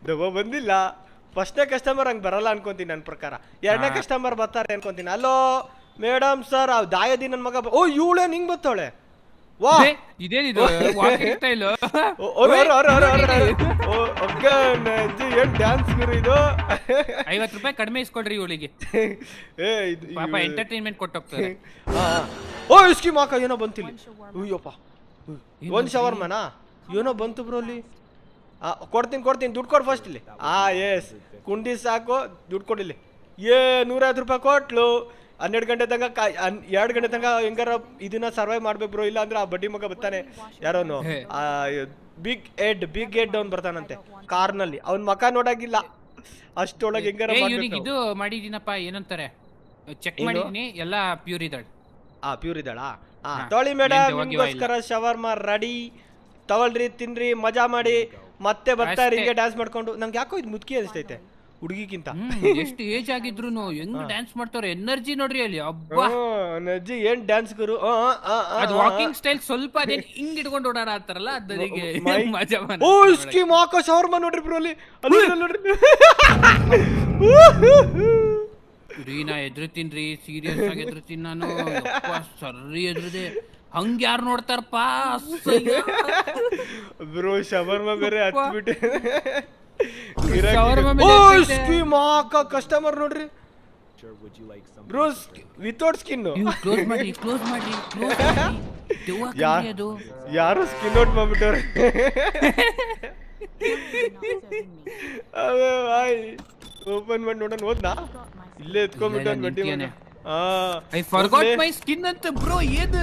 ದವ್ವ ಬಂದಿಲ್ಲ. ಫಸ್ಟ್ನೇ ಕಸ್ಟಮರ್ ಹಂಗೆ ಬರಲ್ಲ ಅನ್ಕೊಂತೀನಿ ನನ್ನ ಪ್ರಕಾರ. ಎರಡನೇ ಕಸ್ಟಮರ್ ಬರ್ತಾರೆ ಅನ್ಕೊಂತೀನಿ. ಹಲೋ ಮೇಡಮ್ ಸರ್, ದಾಯದಿ ನನ್ನ ಮಗ ಇವಳೇನು ಹಿಂಗ್ ಬತ್ತವಳೆ? ವಾ ಇದೇನಿದು ಏನ್ ಡ್ಯಾನ್ಸ್ ಗುರು ಇದು. 50 ರೂಪಾಯಿ ಕಡಿಮೆ ಇಸ್ಕೊಡ್ರಿ ಇವಳಿಗೆ, ಪಾಪ ಎಂಟರ್ಟೈನ್ಮೆಂಟ್ ಕೊಟ್ಟೋಗ್ತಾರೆ. ಓ ಇಸ್ಕಿ ಮಾಕ ಏನೋ ಬಂತಿಲ್ಲಿ. ಅಯ್ಯಪ್ಪ ಒಂದ್ ಶವರ್ಮನಾ ಏನೋ ಬಂತು ಬ್ರೋ ಅಲ್ಲಿ. ಕೊಡ್ತೀನಿ ದುಡ್ಡು ಕೊಡು ಫಸ್ಟ್ ಇಲ್ಲಿ. ಎಸ್ ಕುಂಡಿ ಸಾಕು, ದುಡ್ಡು ಕೊಡಿಲ್ಲಿ. 150 ರೂಪಾಯಿ ಕೊಟ್ಲು. 12 ಗಂಟೆ ತನಕ 2 ಗಂಟೆ ತನಕ ಹೆಂಗಾರ ಇದನ್ನ ಸರ್ವೈವ್ ಮಾಡ್ಬೇಕು ಬ್ರೋ, ಇಲ್ಲ ಅಂದ್ರೆ ಆ ಬಡ್ಡಿ ಮಗ ಬರ್ತಾನೆ ಯಾರೋನು, ಬಿಗ್ ಹೆಡ್ ಅವ್ನು ಬರ್ತಾನಂತೆ ಕಾರ್ನಲ್ಲಿ. ಅವ್ನ ಮಕ ನೋಡಾಗಿಲ್ಲ, ಅಷ್ಟೊಳಗೆ ಹೆಂಗಾರ ಇದು ಮಾಡಿದೀನಪ್ಪ, ಏನಂತಾರೆ ಚೆಕ್ ಮಾಡಿದೀನಿ, ಎಲ್ಲ ಪ್ಯೂರ್ ಇದ್ದಾಳೆ. ಪ್ಯೂರ್ ಇದ್ದಾಳಾ? ತೊಳಿ ಮೇಡಮ್, ನಿಮ್ಗೋಸ್ಕರ ಶವರ್ಮ ರೆಡಿ. ತಗೊಳ್ರಿ, ತಿನ್ರಿ, ಮಜಾ ಮಾಡಿ, ಮತ್ತೆ ಬರ್ತಾರೆ ಹಿಂಗೆ ಡ್ಯಾನ್ಸ್ ಮಾಡ್ಕೊಂಡು. ನಂಗೆ ಯಾಕೋ ಇದು ಮುದುಕಿ ಅನಿಸ್ತೈತೆ ಹುಡುಗಿಗಿಂತ. ಎಷ್ಟು ಏಜ್ ಆಗಿದ್ರು ಹೆಂಗ್ ಡ್ಯಾನ್ಸ್ ಮಾಡ್ತಾವ್ರೆ, ಎನರ್ಜಿ ನೋಡ್ರಿ ಅಲ್ಲಿ. ಅಬ್ಬಾ ಎನರ್ಜಿ, ಏನ್ ಡ್ಯಾನ್ಸ್ ಗುರು. ಅದು ವಾಕಿಂಗ್ ಸ್ಟೈಲ್ ಸ್ವಲ್ಪ ಅದೇ ಹಿಂಗ್ ಇಟ್ಕೊಂಡು ಓಡಾಡ ಅಂತಾರಲ್ಲ, ಅದರಿಗೆ ಮಜಾ. ಓ ಇಸ್ಕಿ ಮಾಕ ಶವರ್ಮ ನೋಡ್ರಿ ಬ್ರೋ ಅಲ್ಲಿ ನೋಡ್ರಿ. ನಾ ಎದ್ರತೀನ್ರಿ, ಸೀರಿಯಸ್ ಆಗಿ ಎದ್ರತೀನಿ ನಾನು. ಸರಿ ಎದ್ರದೆ, ಹಂಗ ಯಾರು ನೋಡ್ತಾರಪ್ಪ ಬ್ರೋ. ಶವರ್ಮ ಬೇರೆ ಹತ್ಬಿಟ್ಟೆ. ಕಸ್ಟಮರ್ ನೋಡ್ರಿ ಬ್ರೋ, ವಿತೌಟ್ ಸ್ಕಿನ್. ಕ್ಲೋಸ್ ಮಾಡಿ ಯಾರು ಸ್ಕಿನ್ ಔಟ್ ಮಾಡ್ಬಿಟ್ಟವ್ರೆ. ಅವೇ ಬಾಯ್ ಓಪನ್ ಮಾಡಿ ನೋಡೋಣ. ಹೋದ್ನಾ ಇಲ್ಲೇ ಎತ್ಕೊಂಡ್ಬಿಟ್ಟು ಬಡ್ಡಿ ಮನೆ. ಐ ಫರ್ಗಾಟ್ ಮೈ ಸ್ಕಿನ್ ಅಂತ ಬ್ರೋ. ಏನು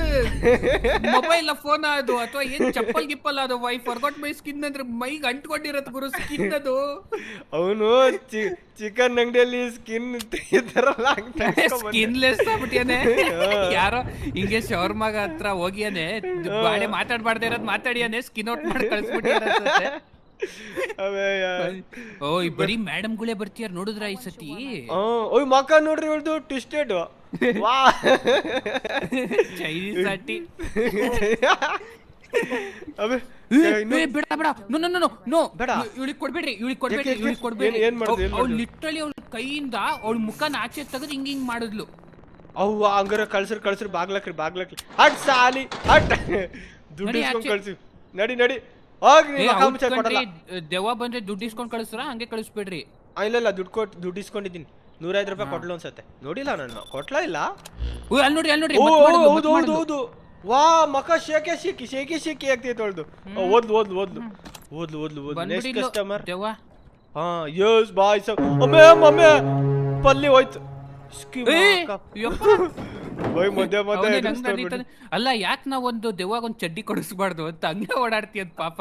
ಮೊಬೈಲ್ ಫೋನ್ ಅದು ಅಥವಾ ಏನ್ ಚಪ್ಪಲ್ ಗಿಪ್ಪಲ್ ಅದು? ಐ ಫರ್ಗಾಟ್ ಮೈ ಸ್ಕಿನ್ ಅಂದ್ರೆ ಮೈಗೆ ಅಂಟ್ಕೊಂಡಿರತ್ ಗುರು ಸ್ಕಿನ್ ಅದು. ಅವನು ಚಿಕನ್ ಅಂಗಡಿಯಲ್ಲಿ ಸ್ಕಿನ್ ತೆಗಿತಾರಲ್ಲ, ಸ್ಕಿನ್ಲೆಸ್ ಆಗ್ಬಿಟ್ಟಿಯಾನೆ. ಯಾರೋ ಹಿಂಗೆ ಶವರ್ಮಾಗ ಹತ್ರ ಹೋಗಿಯಾನೆ, ಬಾಳೆ ಮಾತಾಡ್ಬಾರ್ದೇ ಇರೋದ್ ಮಾತಾಡಿಯಾನೆ, ಸ್ಕಿನ್ ಔಟ್ ಮಾಡಿ ಕಳ್ಸ್ಬಿಟ್ಟಿಯಾರ. ಓ ಬರೀ ಮೇಡಮ್ ಗಳೇ ಬರ್ತೀಯಾರ ನೋಡಿದ್ರ ಈ ಸತಿ. ಓಯ್ ಮಕ್ಕ ನೋಡ್ರಿ ಹೇಳ್ದು ಟ್ವಿಸ್ಟೆಡ್. ವಾ ಚೈನೀಸ್ ಆಟಿ. ಬೇಡ ನೋ ಇವಳಿಗೆ ಕೊಡ್ಬೇಡ್ರಿ. ಲಿಟ್ರಲಿ ಅವಳ ಕೈಯಿಂದ ಅವಳ ಮುಖನ ಆಚೆ ತೆಗೆದು ಹಿಂಗ್ ಮಾಡಿದ್ಲು. ಅವ್ವ ಹಂಗಾರ ಕಳ್ಸ್ರಿ ಬಾಗ್ಲಕ್ರಿ. ಹಟ್ ಸಾಲಿ ಹಟ್, ದುಡ್ಡು ಇಸ್ಕೊಂಡ್ ಕಳ್ಸಿ. ನಡಿ ದೆವ್ವ ಬಂದ್ರೆ ದುಡ್ಡು ಇಸ್ಕೊಂಡ್ ಕಳಿಸ್ರ, ಹಂಗೆ ಕಳಿಸ್ಬೇಡ್ರಿ. ಇಲ್ಲ ದುಡ್ಡು ಇಸ್ಕೊಂಡಿದ್ದೀನಿ. 150 ರೂಪಾಯಿ ಕೊಟ್ಲು ಅನ್ಸತ್ತೆ. ನೋಡಿಲ್ಲ ನಾನು, ಕೊಟ್ಲಾ ಇಲ್ಲ. ಅಲ್ಲಿ ನೋಡ್ರಿ. ಹೌದು. ವಾ ಮಕ ಶೇಕಿ ಆಗ್ತೈತೆ ಅವಳ್ದು. ಓದ್ಲು. Next customer. ಯಸ್ ಬಾಯ್ ಸರ್. ಒಮ್ಮೆ ಪಲ್ಲಿ ಹೋಯ್ತು. ಅಲ್ಲ ಯಾಕೆ ನಾವ್ ಒಂದು ದೆವ್ವಾಗ ಒಂದ್ ಚಡ್ಡಿ ಕೊಡಿಸ್ಬಾರ್ದು ಅಂತ ಹಂಗೆ ಓಡಾಡ್ತೀಯ ಪಾಪ.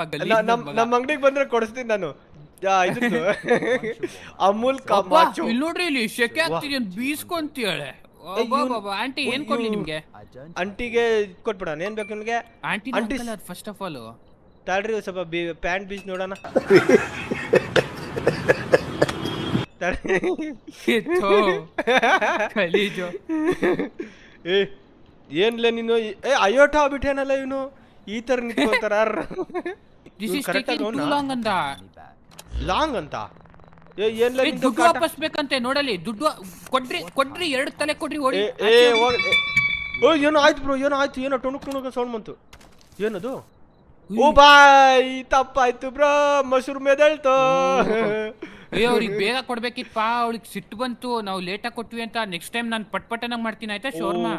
ನಮ್ಮ ಅಂಗಡಿಗೆ ಬಂದ್ರೆ ಕೊಡಿಸ್ತೀನಿ ನಾನು. ಅಮೂಲ್ ಇಲ್ಲಿ ನೋಡ್ರಿ, ಇಲ್ಲಿ ಶೆಕೆ ಆಗ್ತೀರಿ ಅಂತ ಬೀಸ್ಕೊಂತೀಳೆ. ಆಂಟಿ ಏನ್ ಕೊಡ್ಲಿ ನಿಮ್ಗೆ? ಆಂಟಿಗೆ ಕೊಟ್ಬಿಡೋಣ. ಏನ್ ಬೇಕು ನಿಮ್ಗೆ? ಆಂಟಿ ಫಸ್ಟ್ ಆಫ್ ಆಲ್ ತಾಳ್ರಿ, ಸ್ವಲ್ಪ ಪ್ಯಾಂಟ್ ಬೀಸ್ ನೋಡೋಣ. ಏನ್ಲ ನೀನು ಅಯೋಟ ಆಗ್ಬಿಟ್ಟೇನಲ್ಲ ಇವನು. ಈ ತರ ನಿಂತ್ಕೊಳ್ತಾರ. ಲಾಂಗ್ ಅಂತ ದುಡ್ಡು ವಾಪಸ್ ಬೇಕಂತೆ ನೋಡಲಿ. ದುಡ್ಡು ಕೊಡ್ರಿ 2 ತಲೆ ಕೊಡ್ರಿ. ಏನೋ ಆಯ್ತು ಬ್ರೋ, ಏನೋ ಟುಣುಕ್ ಸೌಂಡ್ ಬಂತು. ಏನದು? ಓ ಬಾಯ್ ತಪ್ಪಾಯ್ತು ಬ್ರೋ, ಮಶ್ರೂಮ್ ಎದಳ್ತು. ಅವ್ರಿಗೆ ಬೇಗ ಕೊಡ್ಬೇಕಿತ್ತಪ್ಪ, ಅವಳಿಗೆ ಸಿಟ್ಟು ಬಂತು, ನಾವು ಲೇಟಾಗಿ ಕೊಟ್ವಿ ಅಂತ. ನೆಕ್ಸ್ಟ್ ಟೈಮ್ ನಾನು ಪಟ್ಪಟನಾಗ್ ಮಾಡ್ತೀನಿ ಆಯ್ತಾ ಶೋರ್ಮಾ.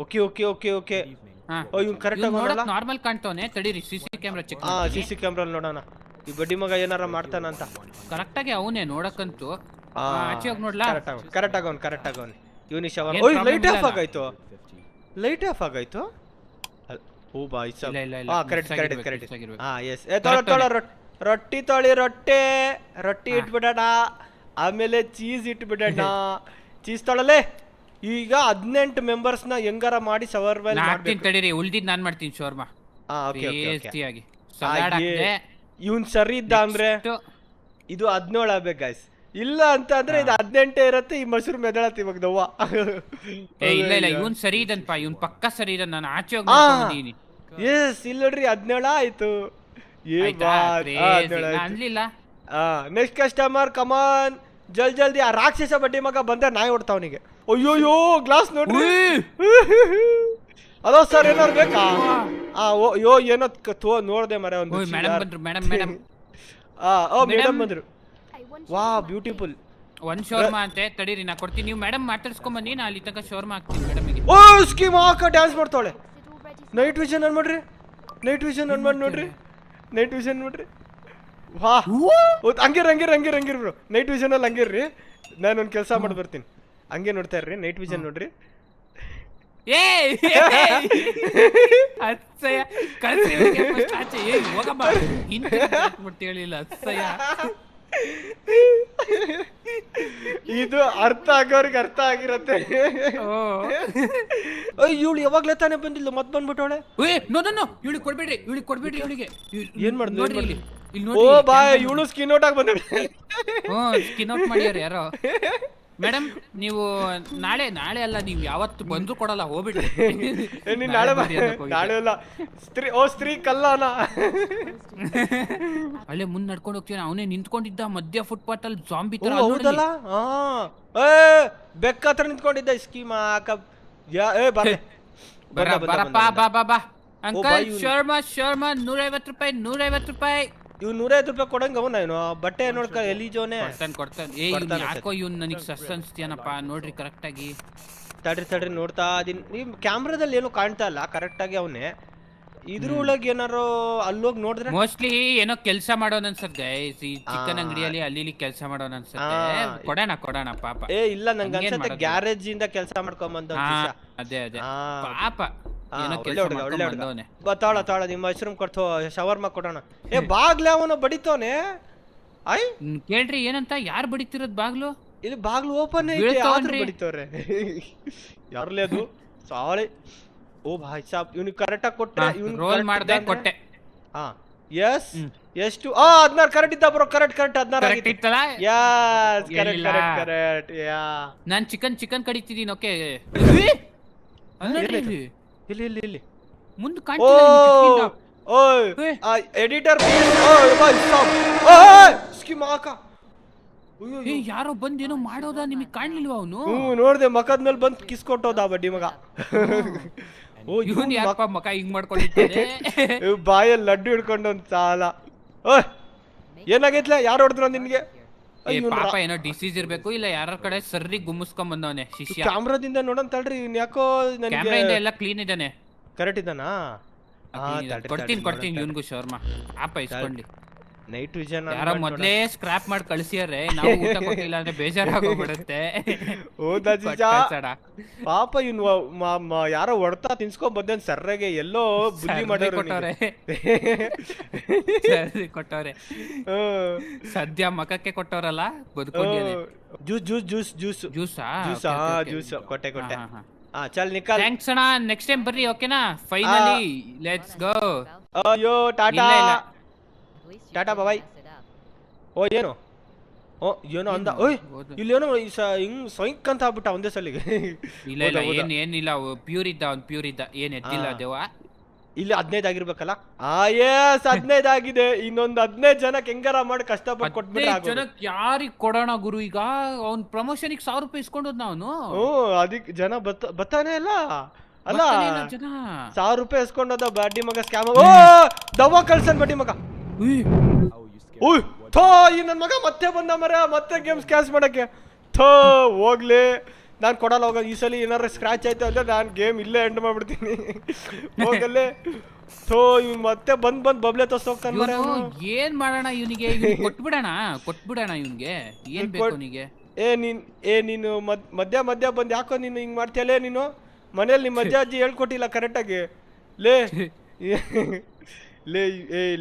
ಓಕೆ ಇವ್ನು ಕರೆಕ್ಟ್ ಆಗಿ ನೋಡಲ್ಲ. ನಾರ್ಮಲ್ ಕಾಣ್ತಾವನೆ, ತಡೀರಿ CC camera check. CC camera ನೋಡೋಣ ಈ ಬಡ್ಡಿ ಮಗ ಏನಾರ ಮಾಡ್ತಾನಂತ. ಕರೆಕ್ಟ್ ಆಗಿ ಅವನೇ ನೋಡಕ್ಕಂತೂ. ಆಚೆ ಹೋಗಿ ನೋಡ್ಲಾ? ಕರೆಕ್ಟ್ ಆಗವನ್. ಇವನಿ ಶವರ್. ಲೈಟ್ ಆಫ್ ಆಗಾಯ್ತು. ಓ ಬಾಯ್ ಸಬ್. ಕರೆಕ್ಟ್. ಎಸ್. ರೊಟ್ಟಿ ತೊಳಿ. ರೊಟ್ಟಿ ಇಟ್ಬಿಡೋಣ, ಆಮೇಲೆ ಚೀಸ್ ಇಟ್ಬಿಡೋಣ. ಚೀಸ್ ತೊಳಲೆ. ಈಗ 18 ಮೆಂಬರ್ಸ್ನ ಹೆಂಗಾರ ಮಾಡಿ ಶವರ್ವೆಲ್ ಮಾಡ್ತೀನಿ. ತಡೀರಿ, ಉಳ್ದಿದ್ ನಾನ್ ಮಾಡ್ತೀನಿ ಶೋರ್ಮಾ. ಇವನ್ ಸರಿ ಇದ್ದ ಅಂದ್ರೆ ಇದು 17 ಆಗ್ಬೇಕು ಗಾಯ್ಸ್. ಇಲ್ಲ ಅಂತ ಅಂದ್ರೆ ಇದು 18 ಇರತ್ತೆ. ಈ ಮಶ್ರೂಮ್ ಎದಳತ್ತೆ ಇವಾಗ ದವ್ವ. ಇಲ್ಲ ಇಲ್ಲ ಇವನ್ ಸರಿ ಇದನ್ಪ, ಇವನ್ ಪಕ್ಕ ಸರಿ ಇದ. ನಾನು ಆಚೆ ಹೋಗಿ ನೋಡ್ಕೊಂಡಿದೀನಿ. ಎಸ್ ಇಲ್ಲ ನೋಡ್ರಿ 17 ಆಯ್ತು. ಅನ್ಲಿಲ್ಲ. ನೆಕ್ಸ್ಟ್ ಕಸ್ಟಮರ್ ಕಮಾನ್ ಜಲ್ದಿ. ಆ ರಾಕ್ಷಸ ಬಡ್ಡಿ ಮಗ ಬಂದ್ರೆ ನಾಯಿ ಹೊಡ್ತಾವನಿಗೆ. ಅಯ್ಯೋಯ್ಯೋ ಗ್ಲಾಸ್ ನೋಡ್ರಿ. ಅದೋ ಸರ್ ಏನಾರು ಬೇಕಾ? ಏನೋ ನೋಡ್ದೆ ಮರ ಒಂದು. ಮೇಡಮ್ ಬಂದ್ರು. ಮೇಡಮ್ ಮೇಡಮ್ ಬಂದ್ರು. ವಾ ಬ್ಯೂಟಿಫುಲ್. ಒಂದ್ ಶೋರ್ಮಾ ಅಂತೆ, ತಡೀರಿ ನಾ ಕೊಡ್ತೀನಿ. ನೀವು ಮೇಡಮ್ ಮಾತಾಡ್ಸ್ಕೊಂಡ್ ಬನ್ನಿ, ನಾ ಅಲ್ಲಿ ತನಕ ಶೋರ್ಮಾ ಹಾಕ್ತೀನಿ ಮೇಡಮ್ಗೆ. ಓ ಸ್ಕೀಮ್ ಹಾಕ ಡ್ಯಾನ್ಸ್ ಮಾಡ್ತಾವಳೆ. ನೈಟ್ ವಿಷನ್ ಆನ್ ಮಾಡ್ರಿ. ನೈಟ್ ವಿಷನ್ ಆನ್ ಮಾಡಿ ನೋಡ್ರಿ. ನೈಟ್ ವಿಷನ್ ನೋಡ್ರಿ. ವಾ ಹಂಗಿರ್ ಬ್ರೋ. ನೈಟ್ ವಿಷನ್ ಅಲ್ಲಿ ಹಂಗಿರ್ರಿ. ನಾನು ಒಂದು ಕೆಲಸ ಮಾಡಿ ಬರ್ತೀನಿ. ಹಂಗೆ ನೋಡ್ತಾ ಇರ್ರಿ. ನೈಟ್ ವಿಷನ್ ನೋಡ್ರಿ. ಅಸಹ್ಯ ಹೋಗಮ್ಮ ಹೇಳಿಲ್ಲ. ಅಸಹ್ಯ. ಇದು ಅರ್ಥ ಆಗೋರಿಗೆ ಅರ್ಥ ಆಗಿರತ್ತೆ. ಇವಳು ಯಾವಾಗ್ಲೇ ತಾನೇ ಬಂದಿಲ್ಲ, ಮತ್ ಬಂದ್ಬಿಟ್ಟವಳೆ. ಇವಳಿಗೆ ಕೊಡ್ಬೇಡ್ರಿ ಇವಳಿಗೆ. ಏನ್ ಮಾಡ್ದು ನೋಡಿ ಇಲ್ಲಿ. ಓ ಬಾಯ್ ಇವಳು ಸ್ಕಿನ್ ಔಟ್ ಆಗಿ ಬಂದ. ಸ್ಕಿನ್ ಔಟ್ ಮಾಡ್ಯಾರ ಯಾರೋ. ಮೇಡಮ್ ನೀವು ನಾಳೆ ಅಲ್ಲ, ನೀವು ಯಾವತ್ತು ಬಂದ್ರು ಕೊಡಲ್ಲ, ಹೋಗ್ಬಿಡ್ರಿ. ನಾಳೆ ಅಲ್ಲ, ಸ್ತ್ರೀ ಕಲ್ಲನ. ಅಲ್ಲೇ ಮುಂದ್ ನಡ್ಕೊಂಡು ಹೋಗ್ತೀವಿ. ಅವನೇ ನಿಂತ್ಕೊಂಡಿದ್ದ ಮಧ್ಯ ಫುಟ್ಪಾತ್ ಅಲ್ಲಿ ಜಾಂಬಿ ತರ. ಹೌದಲ್ಲ, ಬೆಕ್ಕ ಹತ್ರ ನಿಂತ್ಕೊಂಡಿದ್ದ. ಸ್ಕೀಮ್ ಬಾ ಅಂಕಲ್. ಶರ್ಮಾ 150 ರೂಪಾಯಿ. ಇವ್ 150 ರೂಪಾಯಿ ಕೊಡಂಗ ಅವನ ಏನು ಬಟ್ಟೆ ನೋಡ್ಕ ಎಲಿಜೋನೆ ಕೊಡ್ತಾನೆ. ಯಾಕೋ ಇವ್ನು ನನಗೆ ಸಸ್ ಅನ್ಸ್ತೀಯನಪ್ಪ. ನೋಡ್ರಿ ಕರೆಕ್ಟ್ ಆಗಿ. ತಡ್ರಿ ನೋಡ್ತಾ ಇದೀನಿ. ನಿಮ್ ಕ್ಯಾಮ್ರಾದಲ್ಲಿ ಏನು ಕಾಣ್ತಾ ಇಲ್ಲ ಕರೆಕ್ಟ್ ಆಗಿ. ಅವನೇ ಇದ್ರೊಳಗೆ ಏನಾರು ಅಲ್ಲೋಗಿ ನೋಡಿದ್ರೆ ಮೋಸ್ಟ್ಲಿ ಏನೋ ಕೆಲಸ ಮಾಡೋನ್ ಅನ್ಸತ್ತೆ. ಈ ಚಿಕನ್ ಅಂಗಡಿಯಲ್ಲಿ ಅಲ್ಲಿ ಕೆಲಸ ಮಾಡೋನ್ ಅನ್ಸತ್ತೆ. ಕೊಡೋಣ ಪಾಪ. ಇಲ್ಲ ನಂಗೆ ಅನ್ಸತ್ತೆ ಗ್ಯಾರೇಜ್ ಇಂದ ಕೆಲಸ ಮಾಡ್ಕೊಂಡ್ ಬಂದ. ಅದೇ ಪಾಪ. ತಾಳ ನಿಮ್ಮ ಮಶ್ರೂಮ್ ಕೊಡ್ತೋ, ಶವರ್ಮಾ ಕೊಡೋಣ. ಬಾಗ್ಲೆ ಅವನು ಬಡಿತವನೆ. ಕೇಳ್ರಿ ಏನಂತ. ಯಾರು ಬಡಿತಿರೋದ್ ಬಾಗ್ಲು? ಇಲ್ಲಿ ಬಾಗ್ಲು ಓಪನ್ ಬಡಿತವ್ರೆ. ಯಾರ್ಲೇ ಅದು ಸಾಳೆ. ಓ ಭಾಯ್ ಸಾಬ್ ಇವ್ನಿಗೆ ಕರೆಕ್ಟ್ ಆಗಿ ಕೊಟ್ಟೆ. ರೋಲ್ ಮಾಡ್ದೆ ಕೊಟ್ಟೆ. ಎಸ್ ಎಷ್ಟು 16 ಕರೆಕ್ಟ್ ಇದ್ದ ಬ್ರೋ. ಕರೆಕ್ಟ್ 16 ಇತ್ತಲ್ಲ. Yes correct. ನಾನ್ ಚಿಕನ್ ಕಡಿತಿದ್ದೀನಿ. ಓಕೆ ಇಲ್ಲಿ ಮುಂದೆ ಕಾಣ್ತಿಲ್ಲ. ಎಡಿಟರ್ ಯಾರೋ ಬಂದ್ ಏನೋ ಮಾಡೋದ, ನಿಮಗೆ ಕಾಣ್ಲಿಲ್ವಾ ಅವನು? ನೋಡ್ದೆ ಮಕದ ಮೇಲೆ ಬಂದ್ ಕಿಸ್ಕೊಟ್ಟೋದ ಬಡ್ಡಿ ಮಗ. ಮಕ ಹಿಂಗ್ ಮಾಡ್ಕೊಂಡಿದ್ದಾನೆ. ಬಾಯಲ್ಲಿ ಲಡ್ಡು ಹಿಡ್ಕೊಂಡು ಒಂದ್ ಸಾಲ. ಏನಾಗೈತ್ಲ? ಯಾರು ಹೊಡೆದ್ರು ನಿನ್ಗೆ? ಪಾಪ ಏನೋ ಡಿಸೀಸ್ ಇರ್ಬೇಕು, ಇಲ್ಲ ಯಾರ ಕಡೆ ಸರ್ರಿ ಗುಮ್ಮಿಸ್ಕೊಂಡ್ ಬಂದವನೆ ಶಿಷ್ಯ. ಕ್ಯಾಮ್ರಾದಿಂದ ನೋಡೋಣ ತಡ್ರಿ. ಯಾಕೋ ಕ್ಯಾಮ್ರಾದಿಂದ ಎಲ್ಲ ಕ್ಲೀನ್ ಇದ್ದಾನೆ. ಕರೆಕ್ಟ್ ಇದ್ದಾನಾ? ಕೊಡ್ತೀನಿ ಇವನ್ಗೂ ಶೋರ್ಮಾ. ಪಾಪ ಇಸ್ಕೊಂಡಿ. ನೈಟ್ ವಿಷನ್ ಯಾರೋ ಮೊದ್ಲೇ ಸ್ಕ್ರಾಪ್ ಮಾಡಿ ಕಳಿಸ್ಯಾರೆ. ನಾವು ಊಟ ಕೊಟ್ಟಿಲ್ಲ ಅಂದ್ರೆ ಬೇಜಾರಾಗೋಗ್ಬಿಡುತ್ತೆ. ಪಾಪ ಇವ್ನು ಯಾರೋ ಹೊಡ್ತಾ ತಿನ್ಸ್ಕೊಂಡ್ ಬಂದ ಸರ್ರೆಗೆ ಎಲ್ಲೋ ಬುದ್ಧಿ ಕೊಟ್ಟವ್ರೆ. ಸದ್ಯ ಮಕಕ್ಕೆ ಕೊಟ್ಟವ್ರಲ್ಲ, ಬದುಕೊಂಡಿದ್ದಾನೆ. ಜ್ಯೂಸ್ ಕೊಟ್ಟೆ. ಚಲ್ ನಿಕಾಲ್. ಥ್ಯಾಂಕ್ಸ್ ಅಣ್ಣ. ನೆಕ್ಸ್ಟ್ ಟೈಮ್ ಬರ್ರಿ ಓಕೆನಾ? Finally let's go. ಅಯ್ಯೋ ಟಾಟಾ ಬಾಯ್. ಏನೋ ಅಂದ. ಇಲ್ಲೇನೋ ಹಿಂಗ್ ಸೊಂಕ್ ಅಂತ ಆಗ್ಬಿಟ್ಟ ಒಂದೇ ಸಲಿಗೆ. ಇಲ್ಲ ಏನಿಲ್ಲ, ಪ್ಯೂರ್ ಇದ್ದ ಏನ್ ಎದ್ದಿಲ್ಲ ದೇವ. ಇಲ್ಲಿ 15 ಆಗಿರ್ಬೇಕಲ್ಲ. 15 ಆಗಿದೆ. ಇನ್ನೊಂದು 15 ಜನಕ್ಕೆ ಹೆಂಗಾರ ಮಾಡಿ ಕಷ್ಟಪಟ್ಟು ಕೊಟ್ಬಿಟ್ರೆ ಜನಕ್ಕೆ ಯಾರಿಗ್ ಕೊಡೋಣ ಗುರು? ಈಗ ಅವ್ನ್ ಪ್ರಮೋಷನ್ 1000 ರೂಪಾಯಿ ಇಸ್ಕೊಂಡೋದ್ ನಾನು. ಅದಕ್ಕೆ ಜನ ಬತ್ತಾನೆ ಅಲ್ಲ 1000 ರೂಪಾಯಿ ಇಸ್ಕೊಂಡೋದ ಬಡ್ಡಿ ಮಗ. ಸ್ಕ್ಯಾಮ್. ದವ್ವ ಕಳ್ಸನ್ ಬಡ್ಡಿ ಮಗ. ಈ ನನ್ ಮಗ ಮತ್ತೆ ಬಂದ ಮರ. ಮತ್ತೆ ಗೇಮ್ಸ್ ಕ್ಯಾಶ್ ಮಾಡಕ್ಕೆ. ಹೋಗ್ಲಿ, ನಾನ್ ಕೊಡಲ್ಲ. ಹೋಗ ಈ ಸಲ ಏನಾರ ಸ್ಕ್ರಾಚ್ ಆಯ್ತು ಅಂದ್ರೆ ನಾನ್ ಗೇಮ್ ಇಲ್ಲೇ ಎಂಡ್ ಮಾಡ್ಬಿಡ್ತೀನಿ. ಹೋಗಲ್ಲೇ. ಇವ್ ಮತ್ತೆ ಬಂದ್ ಬಬ್ಲೆ ತೋರ್ಸೋಗ್ತಾನೆ. ಏನ್ ಮಾಡೋಣ ಇವನಿಗೆ? ಕೊಟ್ಬಿಡೋಣ ಇವನ್ಗೆ. ಏನ್ ಬೇಕು ಅವನಿಗೆ? ನೀನು ಮಧ್ಯ ಬಂದ್ ಯಾಕೋ ನೀನು ಹಿಂಗ್ ಮಾಡ್ತೀಯಲ್ಲೇ? ನೀನು ಮನೇಲಿ ನಿಮ್ಮ ಅಜ್ಜ ಅಜ್ಜಿ ಹೇಳ್ಕೊಟ್ಟಿಲ್ಲ ಕರೆಕ್ಟಾಗಿ.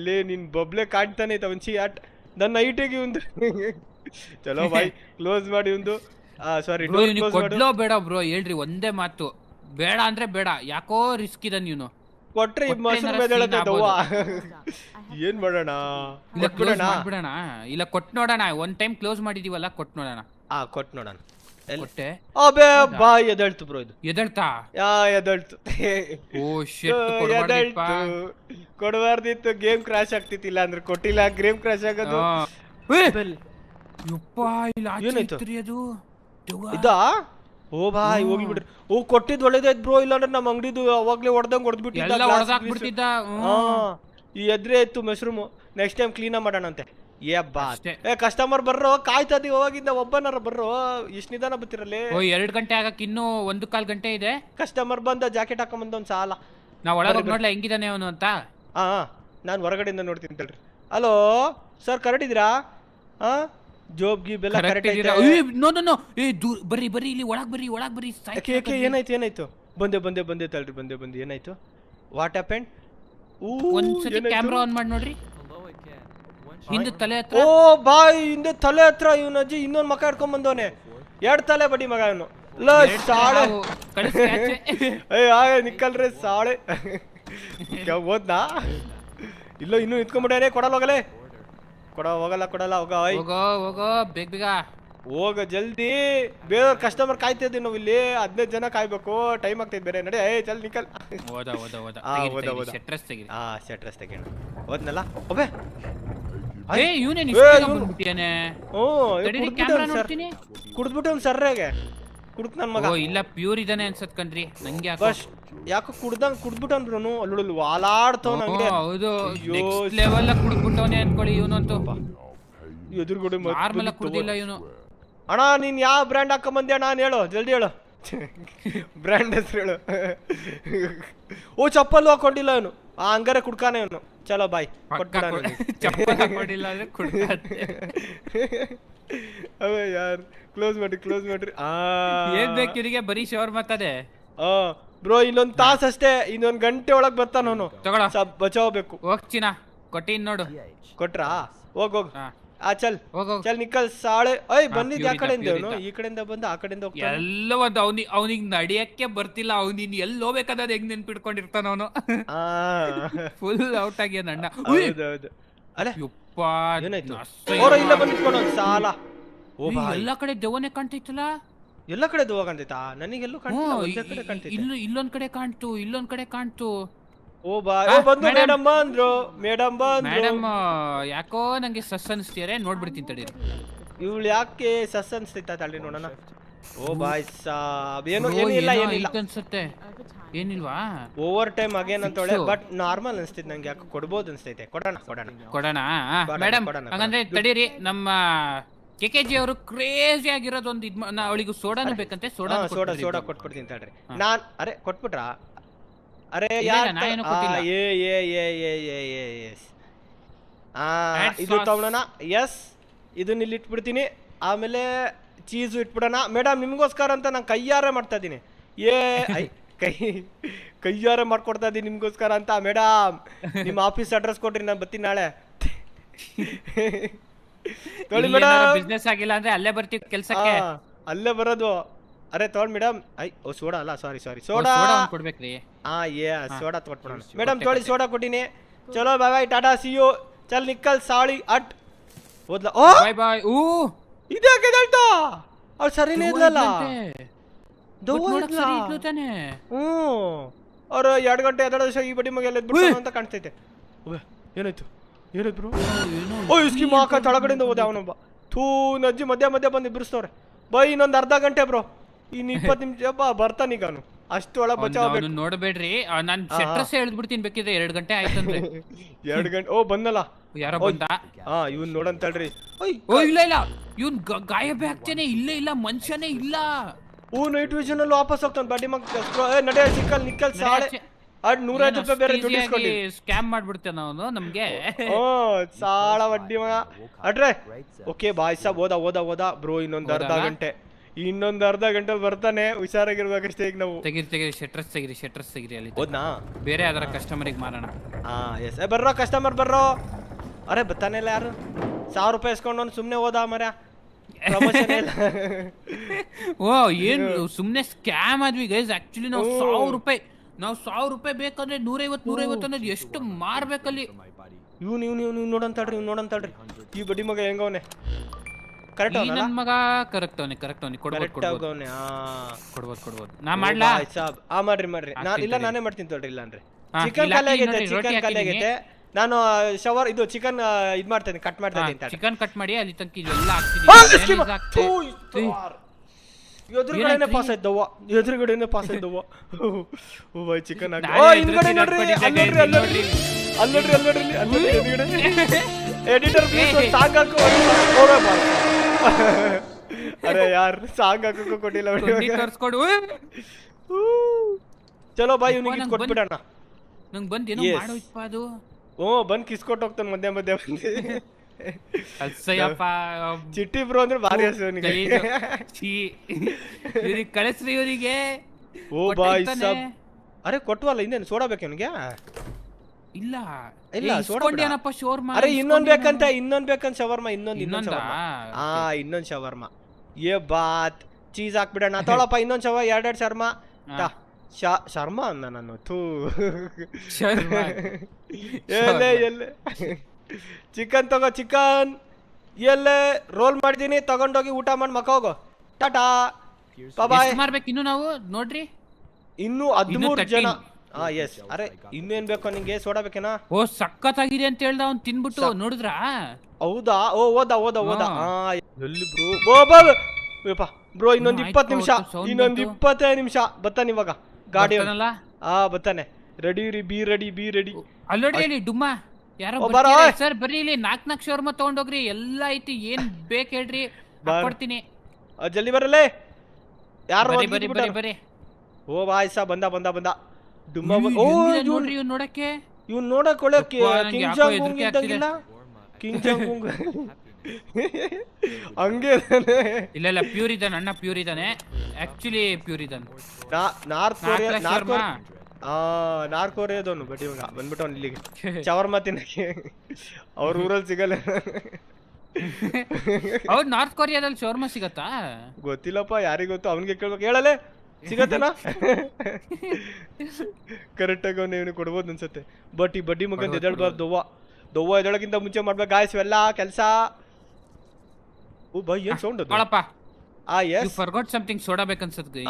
ಲೇ ನಿನ್ ಬಬ್ಲೆ ಕಾಣ್ತಾನೆ ಐತ ಒಂಚಿ ಆಟ್ ನನ್ನ ಐಟಿಗೆ ಒಂದು. ಚಲೋ ಬಾಯ್ ಕ್ಲೋಸ್ ಮಾಡಿ ಒಂದು. ಸಾರಿ ಕೊಡ್ಲೋ ಬೇಡ ಬ್ರೋ? ಹೇಳ್ರಿ ಒಂದೇ ಮಾತು. ಬೇಡ ಅಂದ್ರೆ ಬೇಡ. ಯಾಕೋ ರಿಸ್ಕ್ ಇದ. ನೀನು ಕೊಟ್ರೆ ಈ ಕೊಟ್ರೆ ಮೊಸರು ಏನಾರ ಬೆದಳತ್ತೆ scene ದವ್ವ ಏನ್ ಮಾಡೋಣ ಇಲ್ಲ ಕ್ಲೋಸ್ ಕೊಟ್ಬಿಡೋಣ ಮಾಡ್ಬಿಡೋಣ ಇಲ್ಲ ಕೊಟ್ಟು ನೋಡೋಣ ಒಂದ್ ಟೈಮ್ ಕ್ಲೋಸ್ ಮಾಡಿದೀವಲ್ಲ ಕೊಟ್ಟು ನೋಡೋಣ ಕೊಟ್ಟು ನೋಡೋಣ ಕೊಟ್ಟೆ ಅಬೇ ಬಾಯ್ ಎದಳ್ತು ಬ್ರೋ ಇದು ಎದಳ್ತಾ ಎದಳ್ತು ಓ ಶಿಟ್ ಕೊಡಬಾರ್ದಿಪ್ಪ ಕೊಡಬಾರ್ದಿತ್ತು ಗೇಮ್ ಕ್ರಾಶ್ ಆಗ್ತಿತ್ತಿಲ್ಲ ಅಂದ್ರೆ ಕೊಟ್ಟಿಲ್ಲ ಗೇಮ್ ಕ್ರಾಶ್ ಆಗೋದು ಯಪ್ಪ ಇಲ್ಲ ಏನಾಯ್ತು? ಆಚೆ ಅದು ಇದಾ ಓ ಬಾಯ್ ಹೋಗಿ ಬಿಡ್ರಿ ಓ ಕೊಟ್ಟಿದ್ ಒಳ್ಳೇದಾಯ್ತು ಬ್ರೋ ಇಲ್ಲಾಂದ್ರೆ ನಮ್ಮ ಅಂಗಡಿದು ಅವಾಗ್ಲೇ ಹೊಡೆದಂಗ್ ಹೊಡೆದ್ಬಿಟ್ಟಿದ್ದ ಎಲ್ಲ ಹೊಡೆದಾಕ್ಬಿಡ್ತಿದ್ದ ಈ ಎದ್ರೆ ಇತ್ತು ಮಶ್ರೂಮು ನೆಕ್ಸ್ಟ್ ಟೈಮ್ ಕ್ಲೀನ್ ಮಾಡೋಣಂತೆ ಬಾ ಅಷ್ಟೇ. ಕಸ್ಟಮರ್ ಬರ್ರೋ ಕಾಯ್ತದಿ ಹೋಗಿಂದ ಒಬ್ಬನಾರ ಬರ್ರೋ ಇಷ್ಟ ನಿಧಾನ ಬತ್ತಿರಲ್ಲಿ ಓ 2 ಗಂಟೆ ಆಗಕ್ಕೆ ಇನ್ನೂ 1.25 ಗಂಟೆ ಇದೆ ಕಸ್ಟಮರ್ ಬಂದ ಜಾಕೆಟ್ ಹಾಕೊಂಬಂದ ಒಂದ್ ಸಾಲ ನಾವ್ ಒಳಗೆ ನೋಡ್ಲಾ ಹೆಂಗಿದಾನೆ ಅವನು ಅಂತ ಹಾ ನಾನು ಹೊರಗಡೆಯಿಂದ ನೋಡ್ತೀನಿ ತಡ್ರಿ ಹಲೋ ಸರ್ ಕರೆಕ್ಟ್ ಇದ್ದೀರಾ ಹಾ ಜೋಬ್ ಗೀಬ್ ಎಲ್ಲ ಕರೆಕ್ಟ್ ಐತೆ ನೋ ನೋ ನೋ ಬರ್ರಿ ಬರ್ರಿ ಇಲ್ಲಿ ಒಳಗ್ ಬರ್ರಿ ಏಕೆ ಏನಾಯ್ತು ಬಂದೆ ತಡ್ರಿ ಬಂದೆ ಏನಾಯ್ತು ವಾಟ್ ಹ್ಯಾಪೆಂಡ್ ಒಂದ್ಸತಿ ಕ್ಯಾಮ್ರಾ ಆನ್ ಮಾಡಿ ನೋಡ್ರಿ ಹಿಂದೆ ತಲೆ ಹತ್ರ ಓ ಬಾಯ್ ಹಿಂದೆ ತಲೆ ಹತ್ರ ಇವನ ಅಜ್ಜಿ ಇನ್ನೊಂದ್ ಮಕ ಹಿಡ್ಕೊಂಡ್ ಬಂದವನೆ 2 ತಲೆ ಬಡಿ ಮಗ ಇವನು ಸಾಳೆ ಕಳಿಸಿ ಆಚೆ. ನಿಕ್ಕಲ್ರಿ ಸಾಳೆ ಓದ್ನಾ ಇಲ್ಲ ಇನ್ನೂ ನಿಂತ್ಕೊಂಡ್ಬಿಟ್ಟಾನೆ ಕೊಡಲ್ಲ ಹೋಗಲೇ ಕೊಡಲ್ಲ ಹೋಗೋ ಬೇಗ ಹೋಗ ಜಲ್ದಿ ಬೇರೆಯವ್ರ ಕಸ್ಟಮರ್ ಕಾಯ್ತಿದ್ವಿ ನಾವು ಇಲ್ಲಿ 15 ಜನ ಕಾಯ್ಬೇಕು ಟೈಮ್ ಆಗ್ತೈತೆ ಬೇರೆ ನಡಿ ಜಲ್ ನಿಕಲ್ ಓದ ಶೆಟ್ರಸ್ ತೆಗಿ ಶೆಟ್ರಸ್ ತೆಗಿಯೋಣ ಹೋದ್ನಲ್ಲ ಒಬ್ಬೆ ಇವನೇ ಬಂದ್ಬಿಟ್ಟಿಯಾನೆ ಕ್ಯಾಮ್ರಾ ನೋಡ್ತೀನಿ ಕುಡ್ದ್ಬಿಟ್ಟು ಒಂದ್ ಸರ್ರೆಗೆ ಕುಡ್ಕ್ ನನ್ ಮಗ ಓ ಇಲ್ಲ ಪ್ಯೂರ್ ಇದಾನೆ ಅನ್ಸತ್ ಕಣ್ರಿ ನಂಗೆ ಬಸ್ ಯಾಕೋ ಕುಡ್ಬಿಟ್ಟನ್ರು ಅಲ್ಲುಳು ವಾಲಾಡ್ತವ್ ನಂಗೆ ಹೌದು ನೆಕ್ಸ್ಟ್ ಲೆವೆಲ್ ಕುಡ್ಬಿಟ್ಟವನೆ ಅನ್ಕೊಳ್ಳಿ ಇವನಂತೂ ಎದುರುಗಡೆ ನಾರ್ಮಲ್ ಕುಡ್ದಿಲ್ಲ ಇವನು ಅಣ್ಣ ನೀನ್ ಯಾವ ಬ್ರ್ಯಾಂಡ್ ಹಾಕೊಂಬಂದ್ಯಾ ನಾನು ಹೇಳು ಜಲ್ದಿ ಹೇಳು ಬ್ರ್ಯಾಂಡ್ ಹೆಸರು ಹೇಳು ಓ ಚಪ್ಪಲ್ ಹಾಕೊಂಡಿಲ್ಲ ಇವನು ಹಂಗಾರೆ ಕುಡ್ಕಾನೆ ಇವನು ಚಲೋ ಬಾಯ್ ಚಪ್ಪಲ್ ಹಾಕೊಂಡಿಲ್ಲ ಅಂದ್ರೆ ಅವೇ ಯಾರ್ ಕ್ಲೋಸ್ ಮಾಡ್ರಿ ಏನ್ ಬೇಕು ಇವರಿಗೆ ಬರೀ ಶವರ್ ಮಾತದೆ ಬ್ರೋ ಇನ್ನೊಂದ್ ತಾಸ್ ಅಷ್ಟೇ ಇನ್ನೊಂದ್ ಗಂಟೆ ಒಳಗ್ ಬರ್ತಾನ ಅವನು ತಗೊಳ ಬಚಾವಬೇಕು ಹೋಗ್ತೀನಾ ಕೊಟ್ಟಿನ್ ನೋಡು ಕೊಟ್ರಾ ಹೋಗ್ ಚಲ್ ಹೋಗೋ ಚಲ್ ನಿಕ್ಕಲ್ ಸಾಳೆ ಬಂದಿದ್ ಯಾ ಕಡೆಯಿಂದ ಅವನು ಈ ಕಡೆಯಿಂದ ಬಂದ ಆ ಕಡೆಯಿಂದ ಹೋಗ್ತಾನೆ ಎಲ್ಲ ಒಂದು ಅವನಿಗೆ ನಡಿಯಕ್ಕೆ ಬರ್ತಿಲ್ಲ ಅವ್ನಿನ್ ಎಲ್ಲಿ ಹೋಗ್ಬೇಕಾದ ಹೆಂಗ್ ನೆನ್ಪಿಡ್ಕೊಂಡಿರ್ತಾನ ಅವನು ಫುಲ್ ಔಟ್ ಆಗ್ಯಾನ ಅಣ್ಣ ಹೌದೌದು ಅರೆ ಯಪ್ಪ ಏನಾಯ್ತು ಅವ್ರ ಇಲ್ಲ ಬಂದಿಟ್ಕೊಂಡು ಒಂದ್ ಸಾಲ ಓ ಎಲ್ಲಾ ಕಡೆ ದೆವ್ವನೆ ಕಾಣ್ತೈತಲ್ಲ ಎಲ್ಲ ಕಡೆ ದೆವ್ವ ಕಾಣ್ತೈತಾ ನನಗೆಲ್ಲೂ ಕಾಣ್ತಿಲ್ಲ ಒಂದೇ ಕಡೆ ಕಾಣ್ತೈತೆ ಇಲ್ಲೊಂದ್ ಕಡೆ ಕಾಣ್ತು ಓ ಬಂದು ಮೇಡಮ್ ಬಂದ್ರು ಮೇಡಮ್ ಯಾಕೋ ನಂಗೆ ಸಸ್ ಅನಿಸ್ತೀಯಾರೆ ನೋಡ್ಬಿಡ್ತೀನಿ ತಡಿ ಇವಳು ಯಾಕೆ ಸಸ್ ಅನ್ಸ್ತೈತಾ ತಳ್ಳಿ ನೋಡೋಣ ಓ ಬಾಯ್ ಸಾಬ್ ಏನಿಲ್ಲ ಅನ್ಸುತ್ತೆ ಏನಿಲ್ವಾ ಓವರ್ ಟೈಮ್ ಅಗೇನ್ ಅಂತೇಳಿ ಬಟ್ ನಾರ್ಮಲ್ ಅನ್ಸ್ತೈತೆ ನಂಗೆ ಯಾಕೆ ಕೊಡ್ಬೋದು ಅನ್ಸ್ತೈತೆ ಕೊಡೋಣ ಮೇಡಮ್ ಹಂಗಂದ್ರೆ ತಡೀರಿ ನಮ್ಮ ಕೆಕೆಜಿ ಅವರು ಕ್ರೇಜಿ ಆಗಿರೋದು ಒಂದು ಅವಳಿಗೆ ಸೋಡಾನು ಬೇಕಂತೆ ಸೋಡಾ ಕೊಟ್ಬಿಡ್ತೀನಿ ತಡ್ರಿ ನಾನ್ ಅರೆ ಕೊಟ್ಬಿಟ್ರಾ ಅರೆ ಇದು ತಗೊಳ್ಳೋಣ ಎಸ್ ಇದನ್ನ ಇಲ್ಲಿ ಇಟ್ಬಿಡ್ತೀನಿ ಆಮೇಲೆ ಚೀಸು ಇಟ್ಬಿಡೋಣ ಮೇಡಮ್ ನಿಮ್ಗೋಸ್ಕರ ಅಂತ ನಾನು ಕೈಯಾರೆ ಮಾಡ್ತಾ ಇದ್ದೀನಿ ಕೈಯಾರೆ ಮಾಡ್ಕೊಡ್ತಾ ಇದ್ದೀನಿ ನಿಮ್ಗೋಸ್ಕರ ಅಂತ ಮೇಡಮ್ ನಿಮ್ಮ ಆಫೀಸ್ ಅಡ್ರೆಸ್ ಕೊಡ್ರಿ ನಾನು ಬರ್ತೀನಿ ನಾಳೆ ನೋಡಿ ಮೇಡಮ್ ಬಿಸ್ನೆಸ್ ಆಗಿಲ್ಲ ಅಂದ್ರೆ ಅಲ್ಲೇ ಬರ್ತೀವಿ ಕೆಲ್ಸಕ್ಕೆ ಅಲ್ಲೇ ಬರೋದು ಅರೆ ತಗೊಂಡ್ ಮೇಡಮ್ ಸೋಡಾ ಅಲ್ಲ ಸಾರಿ ಸೋಡಾ ಕೊಡ್ಬೇಕ್ರಿ ಸೋಡಾ ಕೊಟ್ಬಿಡೋಣ ಮೇಡಮ್ ತೊಳಿ ಸೋಡಾ ಕೊಟ್ಟಿನಿ ಚಲೋ ಬಾಯ್ ಟಾಟಾ ಸಿ ಯು ಚಲ್ ನಿಕ್ಕಲ್ ಸಾಳಿ ಅಟ್ ಹೋದ್ಲ ಬಾಯ್ ಬಾಯ್ ಇದ್ಯಾಕೆ ಹೇಳ್ತಾ ಅವ್ರು ಸರಿನೇ ಇದ್ಲಲ್ಲ ಅವ್ರು 2 ಗಂಟೆ ಎದಳ ಈ ಬಡ್ಡಿ ಮಗ ಎಲ್ಲ ಎದ್ಬಿಟ್ಟು ಅಂತ ಕಾಣ್ತೈತೆ ಏನಾಯ್ತು ಬ್ರೋ ಇಸ್ಕಿ ಮಾಕ ತಳಗಡೆಯಿಂದ ಹೋದೆ ಅವನೊಬ್ಬ ನಜ್ಜಿ ಮಧ್ಯ ಬಂದು ಇಬ್ರಿಸ್ತವ್ರೆ ಬೈ ಇನ್ನೊಂದು ಅರ್ಧ ಗಂಟೆ ಬ್ರೋ ಇನ್ನು 20 ನಿಮಿಷ ಬರ್ತಾನೀಗ ಅವನು ಅಷ್ಟು ಒಳಗೆ ಬಚಾವ್ ನೋಡ್ಬೇಡ್ರಿ ನಾನು ಶೆಟ್ರಸ್ ಹೇಳ್ಬಿಡ್ತೀನಿ ಬೇಕಿದ್ರೆ 2 ಗಂಟೆ ಆಯ್ತಂದ್ರೆ 2 ಗಂಟೆ ಬಂದಲ್ಲ ಯಾರೋ ಬಂದ ಇವನ್ ನೋಡಂತ ಹೇಳ್ರಿ ಇಲ್ಲ ಇವನ್ ಗಾಯಬೇ ಆಗ್ತೇನೆ ಇಲ್ಲ ಮನುಷ್ಯನೇ ಇಲ್ಲ ನೈಟ್ ವಿಷನ್ ಅಲ್ಲಿ ವಾಪಸ್ ಹೋಗ್ತಾನೆ ಬಡ್ಡಿ ಮಗ ನಡೆ ಸಿಕ್ಕಲ್ ನಿಕ್ಕಲ್ ಸಾಳೆ 150 ರೂಪಾಯಿ ಬೇರೆ ದುಡ್ಡಿಸ್ಕೊಂಡು ಸ್ಕ್ಯಾಮ್ ಮಾಡ್ಬಿಡ್ತೇನೆ ಅವನು ನಮ್ಗೆ ಸಾಳ ಬಡ್ಡಿ ಮಗ ಅಡ್ರೆ ಓಕೆ ಬಾಯ್ ಸಾಬ್ ಓದ ಬ್ರೋ ಇನ್ನೊಂದು ಅರ್ಧ ಗಂಟೆ ಬರ್ತಾನೆ ಹುಷಾರಾಗಿರ್ಬೇಕಷ್ಟೇ ಈಗ ನಾವು ತೆಗಿರಿ ಶೆಟ್ರಸ್ ತೆಗಿರಿ ಅಲ್ಲಿ ಹೋದ್ನಾ ಬೇರೆ ಯಾವ್ದಾರ ಕಸ್ಟಮರಿಗೆ ಮಾರೋಣ ಎಸ್ ಬರ್ರೋ ಕಸ್ಟಮರ್ ಬರ್ರೋ ಅರೆ ಬರ್ತಾನೆ ಇಲ್ಲ ಯಾರು 1000 ರೂಪಾಯಿ ಇಸ್ಕೊಂಡು ಸುಮ್ನೆ ಹೋದ ಮರ ಏನ್ ಸುಮ್ನೆ ಸ್ಕ್ಯಾಮ್ ಆದ್ವಿ ಗೈಸ್ ಆಕ್ಚುಲಿ ನಾವು 1000 ರೂಪಾಯಿ ನಾವು 1000 ರೂಪಾಯಿ ಬೇಕಂದ್ರೆ 150 ಅನ್ನೋದು ಎಷ್ಟು ಮಾರ್ಬೇಕಲ್ಲಿ. ಇವ್ನು ನೋಡಂತಾಳ್ರಿ ಈ ಬಡ್ಡಿ ಮಗ ಹೆಂಗವನೆ ಕರೆಕ್ಟ್ ಈ ನನ್ ಮಗ ಕರೆಕ್ಟ್ ಅವನೇ ಕೊಡ್ಬೋದು. ನಾ ಮಾಡ್ಲಾ ಸಾಬ್ ಮಾಡ್ರಿ ನಾನೇ ಮಾಡ್ತೀನಿ ತೊಳ್ರಿ. ಇಲ್ಲ ಅಂದ್ರೆ ಚಿಕನ್ ಖಾಲಿ ಆಗೈತೆ. ನಾನು ಶವರ್ ಇದು ಚಿಕನ್ ಇದ್ ಮಾಡ್ತೇನೆ, ಕಟ್ ಮಾಡ್ತಾ ಇದ್ದೀನಿ. ಚಿಕನ್ ಕಟ್ ಮಾಡಿ ಅಲ್ಲಿ ತನಕ ಇದೆಲ್ಲ ಹಾಕ್ತೀನಿ. ಎದುರುಗಡೆನೆ ಪಾಸ್ ಆಯ್ತವ್ವ ಓ ಬೈ ಚಿಕನ್ ಹಿಂದ್ಗಡೆ ನೋಡ್ರಿ, ಅಲ್ಲೋಡ್ರಿ ಎಡಿಟರ್ ಪ್ಲೀಸ್ ಸಾಂಗ್ ಹಾಕು. ಅರೆ ಯಾರ್ ಸಾಂಗ್ ಹಾಕಕ್ಕೂ ಕೊಟ್ಟಿಲ್ಲ. ಚಲೋ ಬಾಯ್ ಇವ್ನಿಗೆ ಕೊಟ್ಬಿಡೋಣ. ನಂಗೆ ಬಂದೇನೋ ಮಾಡೋ ಇಪ್ಪ ಅದು. ಬಂದ್ ಕಿಸ್ಕೊಟ್ಟು ಹೋಗ್ತಾನೆ ಮಧ್ಯ ಅಲ್ಸಯ್ಯಪ್ಪ. ಚಿಟ್ಟಿ ಬ್ರೋ ಅಂದ್ರೆ ಭಾರಿ ಹೆಸರು ಇವ್ರಿಗೆ ಕಳಿಸ್ರಿ ಇವರಿಗೆ. ಓ ಬಾಯ್ ಸಾಬ್. ಅರೆ ಕೊಟ್ವಲ್ಲ, ಇನ್ನೇನು ಸೋಡಾ ಬೇಕು ಅವನಿಗೆ? ಇಲ್ಲ ಇಸ್ಕೊಂಡೇನಪ್ಪ ಶೋರ್ಮಾ. ಅರೆ ಇನ್ನೊಂದ್ ಬೇಕಂತ ಶವರ್ಮಾ. ಇನ್ನೊಂದ್ ಶವರ್ಮಾ ಏ ಬಾತ್ ಚೀಸ್ ಹಾಕ್ಬಿಡೋಣ. ತೊಳಪ್ಪ ಇನ್ನೊಂದ್ ಎರಡೆರಡು ಶರ್ಮಾ ಶರ್ಮಾ ಅಂದ ನಾನು. ಥೂ ಎಲ್ಲೇ ಚಿಕನ್ ತಗೋ, ಚಿಕನ್ ಎಲ್ಲೇ ರೋಲ್ ಮಾಡಿದೀನಿ, ತಗೊಂಡೋಗಿ ಊಟ ಮಾಡಿ ಮಕ್ಕ ಹೋಗೋ. ಟಾಟಾ ಬಾಯ್. ಮಾಡ್ಬೇಕು ಇನ್ನು ನಾವು ನೋಡ್ರಿ, ಇನ್ನು 13 ಜನ. ಎಸ್. ಅರೆ ಇನ್ನೇನ್ ಬೇಕು ನಿಂಗೆ? ಸೋಡಾ ಬೇಕೇನಾ? ಸಕ್ಕತ್ತಾಗಿದೆ ಅಂತ ಹೇಳ್ದ ಅವ್ನು ತಿನ್ಬಿಟ್ಟು. ನೋಡಿದ್ರ? ಹೌದಾ? ಓದ ಎಲ್ಲಿ ಬ್ರೋ? ಬ್ರೋ ಇನ್ನೊಂದ್ 20 ನಿಮಿಷ, 25 ನಿಮಿಷ ಬರ್ತಾನೆ ಇವಾಗ ಗಾಡಿ. ಬರ್ತಾನೆ. Be ready. ಅಲ್ಲೋಡಿ ಹೇಳಿ ಡುಮ್ಮ ಯಾರೋ ಸರ್ ಬರ್ರಿ ಇಲ್ಲಿ 4 ಶೋರ್ಮ ತಗೊಂಡೋಗ್ರಿ. ಎಲ್ಲ ಐತಿ, ಏನ್ ಬೇಕ್ ಹೇಳ್ರಿ ಕೊಡ್ತೀನಿ. ಜಲ್ದಿ ಬರಲ್ಲೇ ಯಾರು ಬರ್ರಿ. ಓ ಬಾಯ್ ಸಾ ಬಂದ ಡುಮ್ಮ. ನೋಡ್ರಿ ಇವ್ನು ನೋಡಕ್ಕೆ, ಇವ್ನು ನೋಡಕ್ಕೆ ಕಿಂಗ್ ಜಾಂಗ್ ಇದ್ದಂಗಿಲ್ಲ. ಕಿಂಗ್ ಜಾಂಗ್ ಹಂಗೆ ಇಲ್ಲ ಪ್ಯೂರ್ ಇದ್ದಾನೆ ಅಣ್ಣ, ಪ್ಯೂರ್ ಇದ್ದಾನೆ ಆಕ್ಚುಲಿ, ಪ್ಯೂರ್ ಇದ್ದಾನೆ. ನಾರ್ತ್ ಕೊರಿಯಾದವನು ಬಟ್ ಇವಾಗ ಬಂದ್ಬಿಟ್ಟು ಇಲ್ಲಿಗೆ ಶವರ್ಮಾ ತಿನ್ನಕ್ಕೆ. ಅವ್ರ ಊರಲ್ಲಿ ಸಿಗಲ್ಲ. ಅವ್ರು ನಾರ್ತ್ ಕೊರಿಯಾದಲ್ಲಿ ಶವರ್ಮಾ ಸಿಗತ್ತಾ? ಗೊತ್ತಿಲ್ಲಪ್ಪ, ಯಾರಿಗ ಗೊತ್ತು, ಅವನಿಗೆ ಕೇಳ್ಬೇಕು. ಹೇಳಲೆ ಸಿಗತ್ತೇನಾ? ಕರೆಕ್ಟ್ ಆಗಿ ಅವನು ಕೊಡ್ಬೋದು ಅನ್ಸತ್ತೆ. ಬಟ್ ಈ ಬಡ್ಡಿ ಮಗನ್ ಎದಳ್ಬಾರ್ದು. ದವ್ವ ಎದಳಕ್ಕಿಂತ ಮುಂಚೆ ಮಾಡ್ಬೇಕು ಗಾಯ್ಸ್ ಎಲ್ಲ ಕೆಲಸ. ಓ ಬೈ ಏನ್ ಸೌಂಡ್ ಅದು? ನೋಡಪ್ಪ. You forgot something. ಸೋಡಾ ಬೇಕನ್ಸತ್ತೆ.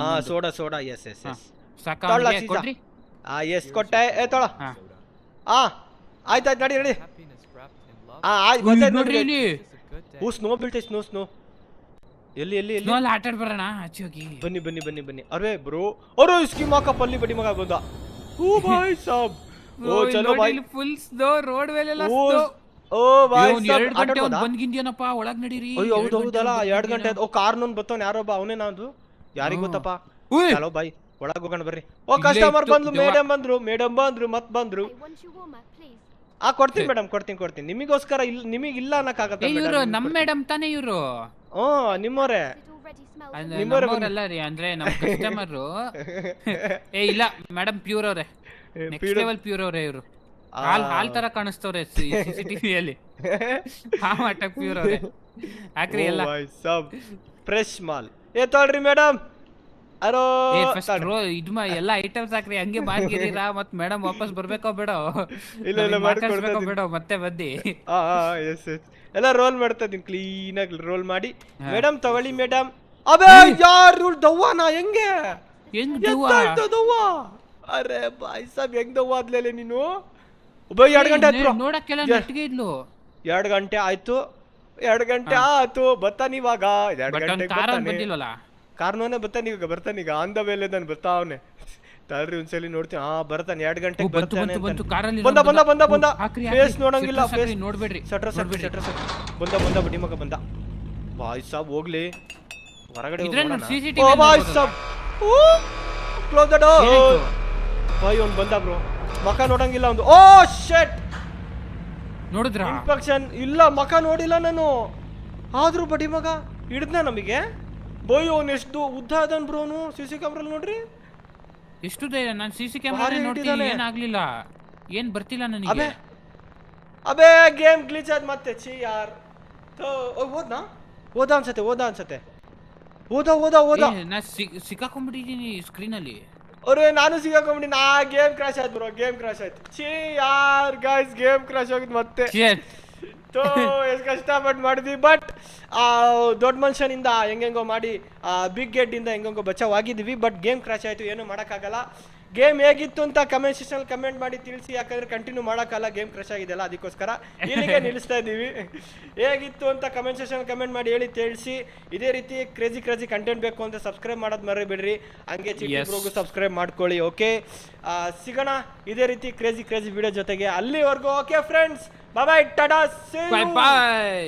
Soda yes. ಸಾಕಾ ಕೊಡ್ರಿ. ಎಸ್ ಕೊಟ್ಟೆ. ತೊಳ. ಆಯ್ತಾಯ್ತು ನಡಿ. ನೋಡ್ರಿ ಇಲ್ಲಿ ಸ್ನೋ ಬೀಳ್ತೈತೆ. ಸ್ನೋ ಎಲ್ಲಿ ಆಟ ಆಡ್ ಬರೋಣ ಆಚೆ ಹೋಗಿ. ಬನ್ನಿ. ಅರೆ ಬ್ರೋ, ಅರೆ ಸ್ಕೀಮ್ ಹಾಕಪ್ಪ ಅಲ್ಲಿ ಬಡ್ಡಿ ಮಗ ಬಂದ. ಓ ಬಾಯ್ ಸಾಬ್. ಓ ಚಲೋ ಬಾಯ್. ಫುಲ್ ಸ್ನೋ ರೋಡ್ ಮೇಲೆಲ್ಲ. ಓ ಬಾಯ್ ಸಾಬ್ ಬಂದ್ಗಿಂದ್ಯಾನಪ್ಪ ಒಳಗ್ ನಡೀರಿ. ಅಯ್ಯೋ ಹೌದಲ್ಲ 2 ಗಂಟೆ ಆಯ್ತು. ಕಾರ್ನೂನ್ ಬತ್ತವನ್ ಯಾರೊಬ್ಬ, ಅವನೇ ನಾದು, ಯಾರಿಗ್ ಗೊತ್ತಪ್ಪ. ಚಲೋ ಬಾಯ್ ಒಳಗ್ ಹೋಗೋಣ ಬರ್ರಿ. ಕಸ್ಟಮರ್ ಬಂದ್ರು, ಮೇಡಮ್ ಬಂದ್ರು ಮತ್ ಬಂದ್ರು. ಕೊಡ್ತೀನಿ ಮೇಡಮ್, ಕೊಡ್ತೀನಿ ನಿಮಗೋಸ್ಕರ. ನಿಮಗಿಲ್ಲ ಅನ್ನಕ್ಕಾಗತ್ತ? ಇವ್ರು ನಮ್ ಮೇಡಮ್ ತಾನೇ ಇವ್ರು. ನಿಮ್ಮವ್ರೆ ಅಲ್ಲ ರೀ, ಅಂದ್ರೆ ನಮ್ ಕಸ್ಟಮರ್. ಇಲ್ಲ ಮೇಡಮ್ ಪ್ಯೂರ್ ಅವ್ರೆ, ನೆಕ್ಸ್ಟ್ ಲೆವೆಲ್ ಪ್ಯೂರ್ ಅವ್ರೆ ಇವ್ರು. ಹಾಲ್ ತರ ಕಾಣಿಸ್ತವ್ರೆ CCTVಯಲ್ಲಿ. ಪ್ಯೂರ್ ಅವ್ರೆ ಹಾಕ್ರಿ ಎಲ್ಲ. ಫ್ರೆಶ್ ಮಾಲ್ ತೊಳ್ರಿ ಮೇಡಮ್. ಎಲ್ಲ ಐಟಮ್ಸ್ ಹಾಕ್ರಿ, ಹಂಗೆ ಮಾಡ್ಕಿರೀರಾ. ಮತ್ ಮೇಡಮ್ ವಾಪಸ್ ಬರ್ಬೇಕೋ ಬೇಡ? ಬೇಡ ಮತ್ತೆ ಬದ್ದಿ. ಎಲ್ಲ ರೋಲ್ ಮಾಡ್ತಾ ಇದೀನಿ, ಕ್ಲೀನ್ ಆಗಿ ರೋಲ್ ಮಾಡಿ. ಮೇಡಮ್ ತಗೊಳ್ಳಿ ಮೇಡಮ್. ಅಬೇ ಯಾರು ದವ್ವಾನ? ಹೆಂಗೆ ದವ್ವ? ಅರೆ ಬಾಯ್ ಸಾಬ್ ಹೆಂಗ್ ದವ್ವ ಆದ್ಲೇಲೆ ನೀನು? 2 ಗಂಟೆ ಆಯ್ತು ನೋಡಕ್ಕೆಲ್ಲ ನೆಟ್ಗೆ ಇದ್ಲು. 2 ಗಂಟೆ ಆಯ್ತು. 2 ಗಂಟೆ ಆಯ್ತು. ಬರ್ತಾನ ಇವಾಗ. 2 ಗಂಟೆ ಬಂದಿಲ್ವಲ್ಲ? ಕಾರ್ನೋನೆ ಬರ್ತಾನೀಗ ಆನ್ ದ ವೇಲೆ ನಾನು ಬರ್ತಾವನೆ. ತಾಳ್ರಿ ಒಂದ್ಸಲಿ ನೋಡ್ತೀನಿ. ಬರ್ತಾನೆ 2 ಗಂಟೆಗೆ ಬರ್ತಾನೆ. ಬಂದ. Face ನೋಡಂಗಿಲ್ಲ, face ನೋಡ್ಬೇಡ್ರಿ. ಸಟ್ರ ಬಂದ ಬಡ್ಡಿ ಮಗ ಬಂದ. ಬಾಯ್ ಸಾಬ್ ಹೋಗ್ಲಿ ಹೊರಗಡೆ. ಬಾಯ್ ಸಾಬ್ ಕ್ಲೋಸ್ ದ ಡೋರ್. ಬಾಯ್ ಅವ್ನು ಬಂದ ಬ್ರೋ, ಮಕ ನೋಡಂಗಿಲ್ಲ ಒಂದು. ಓ ಶೆಟ್, ನೋಡಿದ್ರ ಇನ್ಫೆಕ್ಷನ್? ಇಲ್ಲ ಮಕ ನೋಡಿಲ್ಲ ನಾನು. ಆದ್ರೂ ಬಡ್ಡಿ ಮಗ ಹಿಡ್ದ ನಮಗೆ. ಬೋಯ್ ಅವ್ನು ಎಷ್ಟು ಉದ್ದ ಅದನ್ ಬ್ರೋ ಅವನು. CC ಕ್ಯಾಮ್ರಲ್ಲಿ ನೋಡ್ರಿ ಎಷ್ಟು ಧೈರ್ಯ. ನಾನು CC ಕ್ಯಾಮ್ರಾ ನೋಡ್ತೀನಿ, ಏನಾಗ್ಲಿಲ್ಲ, ಏನ್ ಬರ್ತಿಲ್ಲ ನನಗೆ. ಅಬೇ ಗೇಮ್ ಗ್ಲಿಚ್ ಆದ್ ಮತ್ತೆ. ಛೀ ಯಾರ್. ಓದ ಅನ್ಸತ್ತೆ. ನಾ ಸಿಕ್ಕಾಕೊಂಡ್ಬಿಟ್ಟಿದ್ದೀನಿ ಸ್ಕ್ರೀನ್ ಅಲ್ಲಿ. ಅವ್ರೆ ನಾನು ಸಿಗಾಕೊಂಬಿಡಿ ನಾ ಗೇಮ್ ಕ್ರಾಶ್ ಆಯ್ತು ಬ್ರೋ ಗೇಮ್ ಕ್ರಾಶ್ ಆಯ್ತು ಛೀ ಯಾರ್ ಗೈಸ್ ಗೇಮ್ ಕ್ರಾಶ್ ಆಗಿದ್ ಮತ್ತೆ ತೋ ಎಷ್ಟು ಕಷ್ಟಪಟ್ಟು ಮಾಡಿದ್ವಿ ಬಟ್ ದೊಡ್ಡ ಮನುಷ್ಯನಿಂದ ಹೆಂಗೆಂಗೋ ಮಾಡಿ ಬಿಗ್ ಗೇಟ್ ಇಂದ ಹೆಂಗೆಂಗೋ ಬಚಾವಾಗಿದ್ವಿ ಬಟ್ ಗೇಮ್ ಕ್ರಾಶ್ ಆಯ್ತು ಏನು ಮಾಡೋಕ್ಕಾಗಲ್ಲ ಗೇಮ್ ಹೇಗಿತ್ತು ಅಂತ ಕಮೆಂಟ್ ಸೆಕ್ಷನ್ ಕಮೆಂಟ್ ಮಾಡಿ ತಿಳಿಸಿ ಯಾಕಂದ್ರೆ ಕಂಟಿನ್ಯೂ ಮಾಡೋಕ್ಕಲ್ಲ ಗೇಮ್ ಕ್ರಶ್ ಆಗಿದೆಯಲ್ಲ ಅದಕ್ಕೋಸ್ಕರ ಇಲ್ಲಿಗೆ ನಿಲ್ಲಿಸ್ತಾ ಇದ್ದೀವಿ ಹೇಗಿತ್ತು ಅಂತ ಕಮೆಂಟ್ ಸೆಕ್ಷನ್ ಕಮೆಂಟ್ ಮಾಡಿ ಹೇಳಿ ತಿಳಿಸಿ ಇದೇ ರೀತಿ ಕ್ರೇಜಿ ಕಂಟೆಂಟ್ ಬೇಕು ಅಂತ ಸಬ್ಸ್ಕ್ರೈಬ್ ಮಾಡೋದು ಮರಿಬೇಡ್ರಿ ಹಂಗೆ ಚಿಟ್ಟಿಬ್ರೋಗೂ ಸಬ್ಸ್ಕ್ರೈಬ್ ಮಾಡ್ಕೊಳ್ಳಿ ಓಕೆ ಸಿಗೋಣ ಇದೇ ರೀತಿ ಕ್ರೇಜಿ ವಿಡಿಯೋ ಜೊತೆಗೆ ಅಲ್ಲಿವರೆಗೂ ಓಕೆ ಫ್ರೆಂಡ್ಸ್ ಬಾಯ್ ಟಾಟಾ ಬಾಯ್